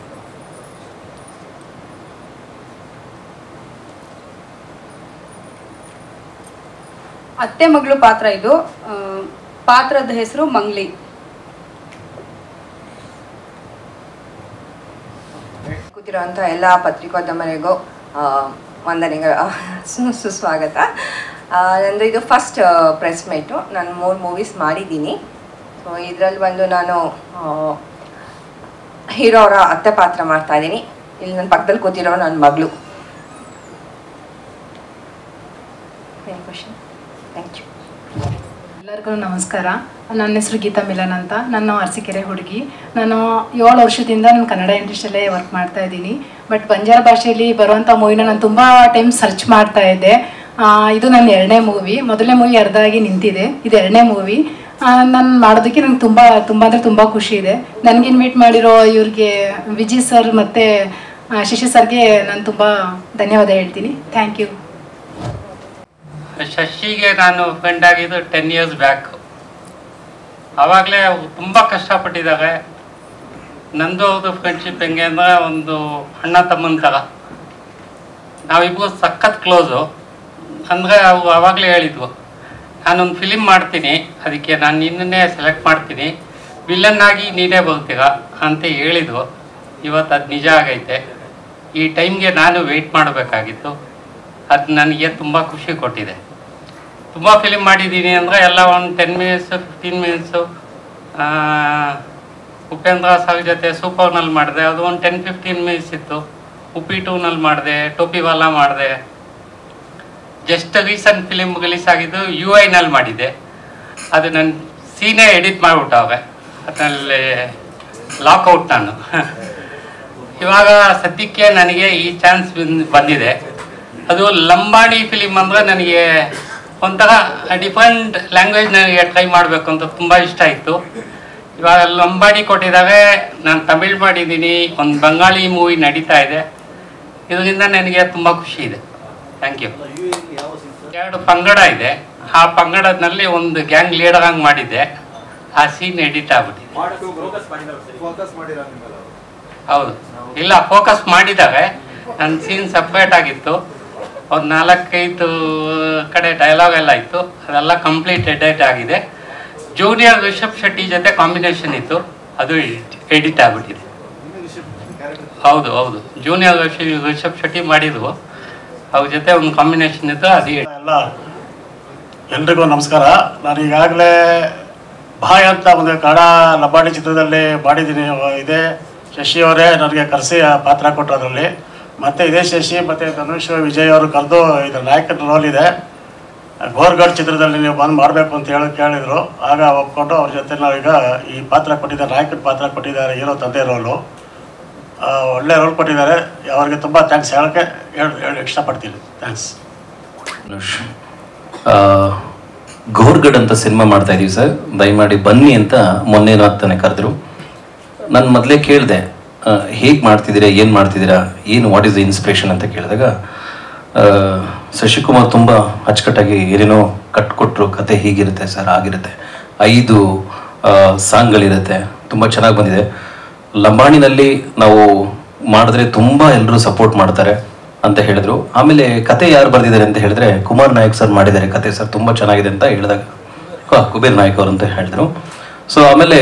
ಅತ್ತೆ ಮಗಳು ಪಾತ್ರ ಇದು. ಪಾತ್ರದ ಹೆಸರು ಮಂಗ್ಲಿ. ಕೂತಿರುವಂಥ ಎಲ್ಲ ಪತ್ರಿಕೋದ್ಯಮರಿಗೂ ವಂದನೆಗಳು, ಸುಸ್ವಾಗತ. ನಂದು ಇದು ಫಸ್ಟ್ ಪ್ರೆಸ್ ಮೀಟು. ನಾನು 3 ಮೂವೀಸ್ ಮಾಡಿದ್ದೀನಿ. ಸೊ ಇದರಲ್ಲಿ ನಾನು ಹೀರೋ ಅವರ ಅತ್ತೆ ಪಾತ್ರ ಮಾಡ್ತಾ ಇದ್ದೀನಿ. ಇಲ್ಲಿ ನನ್ನ ಪಕ್ಕದಲ್ಲಿ ಕೂತಿರೋ ನನ್ನ ಮಗಳು. Thank you. ಎಲ್ಲರಿಗೂ ನಮಸ್ಕಾರ. ನನ್ನ ಹೆಸರು ಗೀತಾ ಮಿಲನ್ ಅಂತ. ನಾನು ಅರಸೀಕೆರೆ ಹುಡುಗಿ. ನಾನು 7 ವರ್ಷದಿಂದ ನಾನು ಕನ್ನಡ ಇಂಡಸ್ಟ್ರಿಯಲ್ಲೇ ವರ್ಕ್ ಮಾಡ್ತಾ ಇದ್ದೀನಿ. ಬಟ್ ಬಂಜಾರ ಭಾಷೆಯಲ್ಲಿ ಬರುವಂಥ ಮೂವಿನ ನಾನು ತುಂಬ ಟೈಮ್ ಸರ್ಚ್ ಮಾಡ್ತಾ ಇದ್ದೆ. ಇದು ನನ್ನ 2ನೇ ಮೂವಿ. ಮೊದಲನೇ ಮೂವಿ ಅರ್ಧ ಆಗಿ ನಿಂತಿದೆ, ಇದು 2ನೇ ಮೂವಿ. ನಾನು ಮಾಡೋದಕ್ಕೆ ನನಗೆ ತುಂಬ ಅಂದರೆ ತುಂಬ ಖುಷಿ ಇದೆ. ನನಗೆ ಇನ್ವೈಟ್ ಮಾಡಿರೋ ಇವ್ರಿಗೆ ವಿಜಯ್ ಸರ್ ಮತ್ತು ಶಶಿ ಸರ್ಗೆ ನಾನು ತುಂಬ ಧನ್ಯವಾದ ಹೇಳ್ತೀನಿ. Thank you. ಶಶಿಗೆ ನಾನು ಫ್ರೆಂಡ್ ಆಗಿದ್ದು 10 years ಬ್ಯಾಕ್. ಆವಾಗಲೇ ತುಂಬ ಕಷ್ಟಪಟ್ಟಿದ್ದಾರೆ. ನಂದು ಅವ್ರದ್ದು ಫ್ರೆಂಡ್ಶಿಪ್ ಹೆಂಗೆ ಅಂದರೆ ಒಂದು ಅಣ್ಣ ತಮ್ಮನ ಥರ. ನಾವಿಬ್ಬರು ಸಖತ್ ಕ್ಲೋಸು. ಅಂದರೆ ಅವರು ಆವಾಗಲೇ ಹೇಳಿದ್ವು, ನಾನೊಂದು ಫಿಲಿಮ್ ಮಾಡ್ತೀನಿ, ಅದಕ್ಕೆ ನಾನು ನಿನ್ನನ್ನೇ ಸೆಲೆಕ್ಟ್ ಮಾಡ್ತೀನಿ, ವಿಲನ್ನಾಗಿ ನೀನೇ ಬರ್ತೀರಾ ಅಂತ ಹೇಳಿದ್ವು. ಇವತ್ತು ಅದು ನಿಜ ಆಗೈತೆ. ಈ ಟೈಮ್ಗೆ ನಾನು ವೆಯ್ಟ್ ಮಾಡಬೇಕಾಗಿತ್ತು. ಅದು ನನಗೆ ತುಂಬ ಖುಷಿ ಕೊಟ್ಟಿದೆ. ತುಂಬ ಫಿಲಿಮ್ ಮಾಡಿದ್ದೀನಿ ಅಂದರೆ ಎಲ್ಲ ಒಂದು 10 minutes 15 minutes. ಉಪೇಂದ್ರ ಸರ್ ಜೊತೆ ಸೂಪರ್ನಲ್ಲಿ ಮಾಡಿದೆ, ಅದು ಒಂದು 10-15 minutes ಇತ್ತು. ಉಪ್ಪಿ 2ನಲ್ಲಿ ಮಾಡಿದೆ, ಟೋಪಿವಾಲಾ ಮಾಡಿದೆ. ಜಸ್ಟ್ ರೀಸೆಂಟ್ ಫಿಲಿಮ್ ರಿಲೀಸ್ ಆಗಿದ್ದು UI ಮಾಡಿದ್ದೆ. ಅದು ನನ್ನ ಸೀನೇ ಎಡಿಟ್ ಮಾಡಿಬಿಟ್ಟವ್ರೆ, ಅದರಲ್ಲಿ ಲಾಕ್ಔಟ್ ನಾನು. ಇವಾಗ ಸದ್ಯಕ್ಕೆ ನನಗೆ ಈ ಚಾನ್ಸ್ ಬಂದಿದೆ. ಅದು ಲಂಬಾಣಿ ಫಿಲಿಮ್ ಅಂದರೆ ನನಗೆ ಒಂಥರ ಡಿಫ್ರೆಂಟ್ ಲ್ಯಾಂಗ್ವೇಜ್ ನನಗೆ ಟ್ರೈ ಮಾಡಬೇಕು ಅಂತ ತುಂಬ ಇಷ್ಟ ಇತ್ತು. ಇವಾಗ ಲಂಬಾಣಿ ಕೊಟ್ಟಿದ್ದಾವೆ, ನಾನು ತಮಿಳ್ ಮಾಡಿದ್ದೀನಿ, ಒಂದು ಬಂಗಾಳಿ ಮೂವಿ ನಡೀತಾ ಇದೆ. ಇದರಿಂದ ನನಗೆ ತುಂಬ ಖುಷಿ ಇದೆ. Thank you. 2 ಪಂಗಡ ಇದೆ. ಆ ಪಂಗಡದಲ್ಲಿ ಒಂದು ಗ್ಯಾಂಗ್ ಲೀಡರ್ ಆಗಿ ಮಾಡಿದ್ದೆ. ಆ ಸೀನ್ ಎಡಿಟ್ ಆಗ್ಬಿಟ್ಟಿದೆ. ಹೌದು, ಇಲ್ಲ ಫೋಕಸ್ ಮಾಡಿದ್ದಾರೆ. ನನ್ನ ಸೀನ್ ಸಪ್ರೇಟ್ ಆಗಿತ್ತು. ಒಂದು 4-5 ಕಡೆ ಡೈಲಾಗ್ ಎಲ್ಲ ಇತ್ತು, ಅದೆಲ್ಲ ಕಂಪ್ಲೀಟ್ ಎಡಿಟ್ ಆಗಿದೆ. ಜೂನಿಯರ್ ರಿಷಬ್ ಶೆಟ್ಟಿ ಜೊತೆ ಕಾಂಬಿನೇಷನ್ ಇತ್ತು, ಅದು ಎಡಿಟ್ ಆಗ್ಬಿಟ್ಟಿದೆ. ಹೌದು ಹೌದು, ಜೂನಿಯರ್ ರಿಷಬ್ ಶೆಟ್ಟಿ ಮಾಡಿದ್ರು, ಅವ್ರ ಜೊತೆ ಒಂದು ಕಾಂಬಿನೇಷನ್ ಇತ್ತು, ಅದು ಎಲ್ಲ. ಎಲ್ರಿಗೂ ನಮಸ್ಕಾರ. ನಾನು ಈಗಾಗಲೇ ಬಾಯ್ ಅಂತ ಒಂದು ಕನ್ನಡ ಲಂಬಾಣಿ ಚಿತ್ರದಲ್ಲಿ ಮಾಡಿದ್ದೀನಿ. ಇದೆ ಶಶಿ ಅವರೇ ನನಗೆ ಕರೆಸಿ ಪಾತ್ರ ಕೊಟ್ಟರು ಅದರಲ್ಲಿ. ಮತ್ತು ಇದೇ ಶಶಿ ಮತ್ತು ಧನುಷ್ ವಿಜಯ್ ಅವರು ಕರೆದು ಇದರ ನಾಯಕನ ರೋಲ್ ಇದೆ, ಗೋರ್ಗಢ್ ಚಿತ್ರದಲ್ಲಿ ನೀವು ಬಂದು ಮಾಡಬೇಕು ಅಂತ ಕೇಳಿದರು. ಆಗ ಒಪ್ಕೊಂಡು ಅವ್ರ ಜೊತೆ ನಾವೀಗ ಈ ಪಾತ್ರ ಕೊಟ್ಟಿದ್ದಾರೆ, ನಾಯಕನ ಪಾತ್ರ ಕೊಟ್ಟಿದ್ದಾರೆ, ಹೀರೋ ತಂದೆ ರೋಲು. ಒಳ್ಳೆ ರೋಲ್ ಕೊಟ್ಟಿದ್ದಾರೆ. ಅವ್ರಿಗೆ ತುಂಬ ಥ್ಯಾಂಕ್ಸ್ ಹೇಳೋಕ್ಕೆ ಇಷ್ಟಪಡ್ತೀನಿ. ಥ್ಯಾಂಕ್ಸ್. ಗೋರ್ಗಢ್ ಅಂತ ಸಿನಿಮಾ ಮಾಡ್ತಾ ಇದೀವಿ ಸರ್, ದಯಮಾಡಿ ಬನ್ನಿ ಅಂತ ಮೊನ್ನೆನೋ ತಾನೆ ಕರೆದ್ರು. ನಾನು ಮೊದಲೇ ಕೇಳಿದೆ, ಹೇಗೆ ಮಾಡ್ತಿದ್ದೀರಾ, ಏನು ಮಾಡ್ತಿದ್ದೀರಾ, ಏನು ವಾಟ್ ಈಸ್ ದ ಇನ್ಸ್ಪಿರೇಷನ್ ಅಂತ ಕೇಳಿದಾಗ ಶಶಿಕುಮಾರ್ ತುಂಬ ಅಚ್ಚುಕಟ್ಟಾಗಿ ಏನೇನೋ ಕಟ್ಕೊಟ್ರು. ಕತೆ ಹೀಗಿರುತ್ತೆ ಸರ್, ಆಗಿರುತ್ತೆ, 5 ಸಾಂಗ್ಗಳಿರುತ್ತೆ, ತುಂಬ ಚೆನ್ನಾಗಿ ಬಂದಿದೆ. ಲಂಬಾಣಿನಲ್ಲಿ ನಾವು ಮಾಡಿದ್ರೆ ತುಂಬ ಎಲ್ಲರೂ ಸಪೋರ್ಟ್ ಮಾಡ್ತಾರೆ ಅಂತ ಹೇಳಿದ್ರು. ಆಮೇಲೆ ಕತೆ ಯಾರು ಬರೆದಿದ್ದಾರೆ ಅಂತ ಹೇಳಿದ್ರೆ ಕುಮಾರ್ ನಾಯಕ್ ಸರ್ ಮಾಡಿದ್ದಾರೆ ಕತೆ ಸರ್, ತುಂಬ ಚೆನ್ನಾಗಿದೆ ಅಂತ ಹೇಳಿದಾಗ ಕುಬೇರ್ ನಾಯಕ್ ಅವರು ಅಂತ ಹೇಳಿದ್ರು. ಸೊ ಆಮೇಲೆ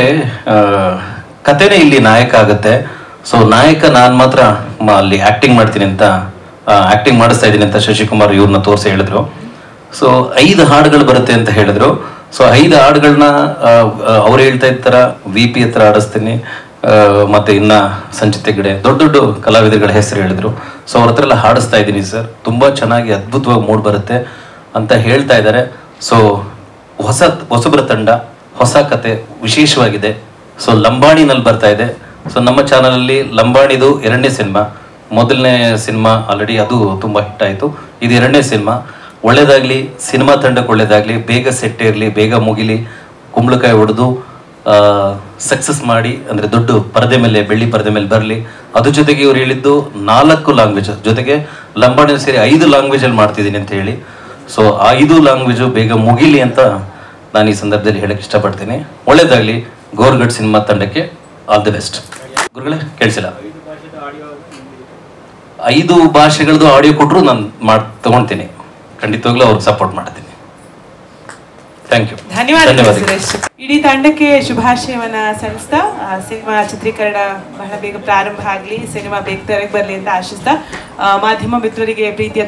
ಕತೆನೇ ಇಲ್ಲಿ ನಾಯಕ ಆಗುತ್ತೆ. ಸೊ ನಾಯಕ ನಾನು ಮಾತ್ರ ಅಲ್ಲಿ ಆ್ಯಕ್ಟಿಂಗ್ ಮಾಡ್ತೀನಿ ಅಂತ ಆ್ಯಕ್ಟಿಂಗ್ ಮಾಡಿಸ್ತಾ ಇದ್ದೀನಿ ಅಂತ ಶಶಿಕುಮಾರ್ ಇವ್ರನ್ನ ತೋರಿಸಿ ಹೇಳಿದ್ರು. ಸೊ 5 ಹಾಡುಗಳು ಬರುತ್ತೆ ಅಂತ ಹೇಳಿದ್ರು. ಸೊ 5 ಹಾಡುಗಳನ್ನ ಅವ್ರು ಹೇಳ್ತಾ ಇರ್ತಾರ VP ಹತ್ರ ಆಡಿಸ್ತೀನಿ, ಮತ್ತು ಇನ್ನು ಸಂಚಿತ ಹೆಗ್ಡೆ ದೊಡ್ಡ ದೊಡ್ಡ ಕಲಾವಿದರುಗಳ ಹೆಸರು ಹೇಳಿದ್ರು. ಸೊ ಅವ್ರ ಹತ್ರ ಎಲ್ಲ ಹಾಡಿಸ್ತಾ ಇದ್ದೀನಿ ಸರ್, ತುಂಬ ಚೆನ್ನಾಗಿ ಅದ್ಭುತವಾಗಿ ಮೂಡ್ ಬರುತ್ತೆ ಅಂತ ಹೇಳ್ತಾ ಇದ್ದಾರೆ. ಸೊ ಹೊಸಬ್ರ ತಂಡ, ಹೊಸ ಕತೆ, ವಿಶೇಷವಾಗಿದೆ. ಸೊ ಲಂಬಾಣಿನಲ್ಲಿ ಬರ್ತಾ ಇದೆ. ಸೊ ನಮ್ಮ ಚಾನಲಲ್ಲಿ ಲಂಬಾಣಿದು 2ನೇ ಸಿನಿಮಾ. ಮೊದಲನೇ ಸಿನಿಮಾ ಆಲ್ರೆಡಿ ಅದು ತುಂಬ ಹಿಟ್ ಆಯಿತು, ಇದು 2ನೇ ಸಿನಿಮಾ. ಒಳ್ಳೇದಾಗಲಿ, ಸಿನಿಮಾ ತಂಡಕ್ಕೆ ಒಳ್ಳೇದಾಗಲಿ, ಬೇಗ ಸೆಟ್ ಇರಲಿ, ಬೇಗ ಮುಗಿಲಿ, ಕುಂಬಳಕಾಯಿ ಹೊಡೆದು ಸಕ್ಸಸ್ ಮಾಡಿ, ಅಂದರೆ ದೊಡ್ಡ ಪರದೆ ಮೇಲೆ, ಬೆಳ್ಳಿ ಪರದೆ ಮೇಲೆ ಬರಲಿ. ಅದ್ರ ಜೊತೆಗೆ ಇವ್ರು ಹೇಳಿದ್ದು 4 ಲ್ಯಾಂಗ್ವೇಜ್ ಜೊತೆಗೆ ಲಂಬಾಣಿ ಸೇರಿ 5 ಲ್ಯಾಂಗ್ವೇಜಲ್ಲಿ ಮಾಡ್ತಿದ್ದೀನಿ ಅಂತ ಹೇಳಿ. ಸೊ 5 ಲ್ಯಾಂಗ್ವೇಜು ಬೇಗ ಮುಗಿಲಿ ಅಂತ ನಾನು ಈ ಸಂದರ್ಭದಲ್ಲಿ ಹೇಳಕ್ಕೆ ಇಷ್ಟಪಡ್ತೀನಿ. ಒಳ್ಳೇದಾಗಲಿ ಗೋರ್ಗಢ್ ಸಿನಿಮಾ ತಂಡಕ್ಕೆ, ಆಲ್ ದಿ ಬೆಸ್ಟ್. ಗುರುಗಳೇ ಕೇಳಿಸಿಲ್ಲ, 5 ಭಾಷೆಗಳದ್ದು ಆಡಿಯೋ ಕೊಟ್ಟರು ನಾನು ತಗೊಳ್ತೀನಿ, ಖಂಡಿತವಾಗ್ಲೂ ಅವ್ರಿಗೆ ಸಪೋರ್ಟ್ ಮಾಡ್ತೀನಿ. ಥ್ಯಾಂಕ್ ಯು, ಧನ್ಯವಾದ ಸುರೇಶ್. ಇಡೀ ತಂಡಕ್ಕೆ ಶುಭಾಶಯವನ್ನ ಸಲ್ಲಿಸ್ತಾ ಸಿನಿಮಾ ಚಿತ್ರೀಕರಣ ಬಹಳ ಬೇಗ ಪ್ರಾರಂಭ ಆಗಲಿ, ಸಿನಿಮಾ ಬೇಗ ತೆರೆಗೆ ಬರಲಿ ಅಂತ ಆಶಿಸ್ತಾ ಮಾಧ್ಯಮ ಮಿತ್ರರಿಗೆ ಪ್ರೀತಿಯ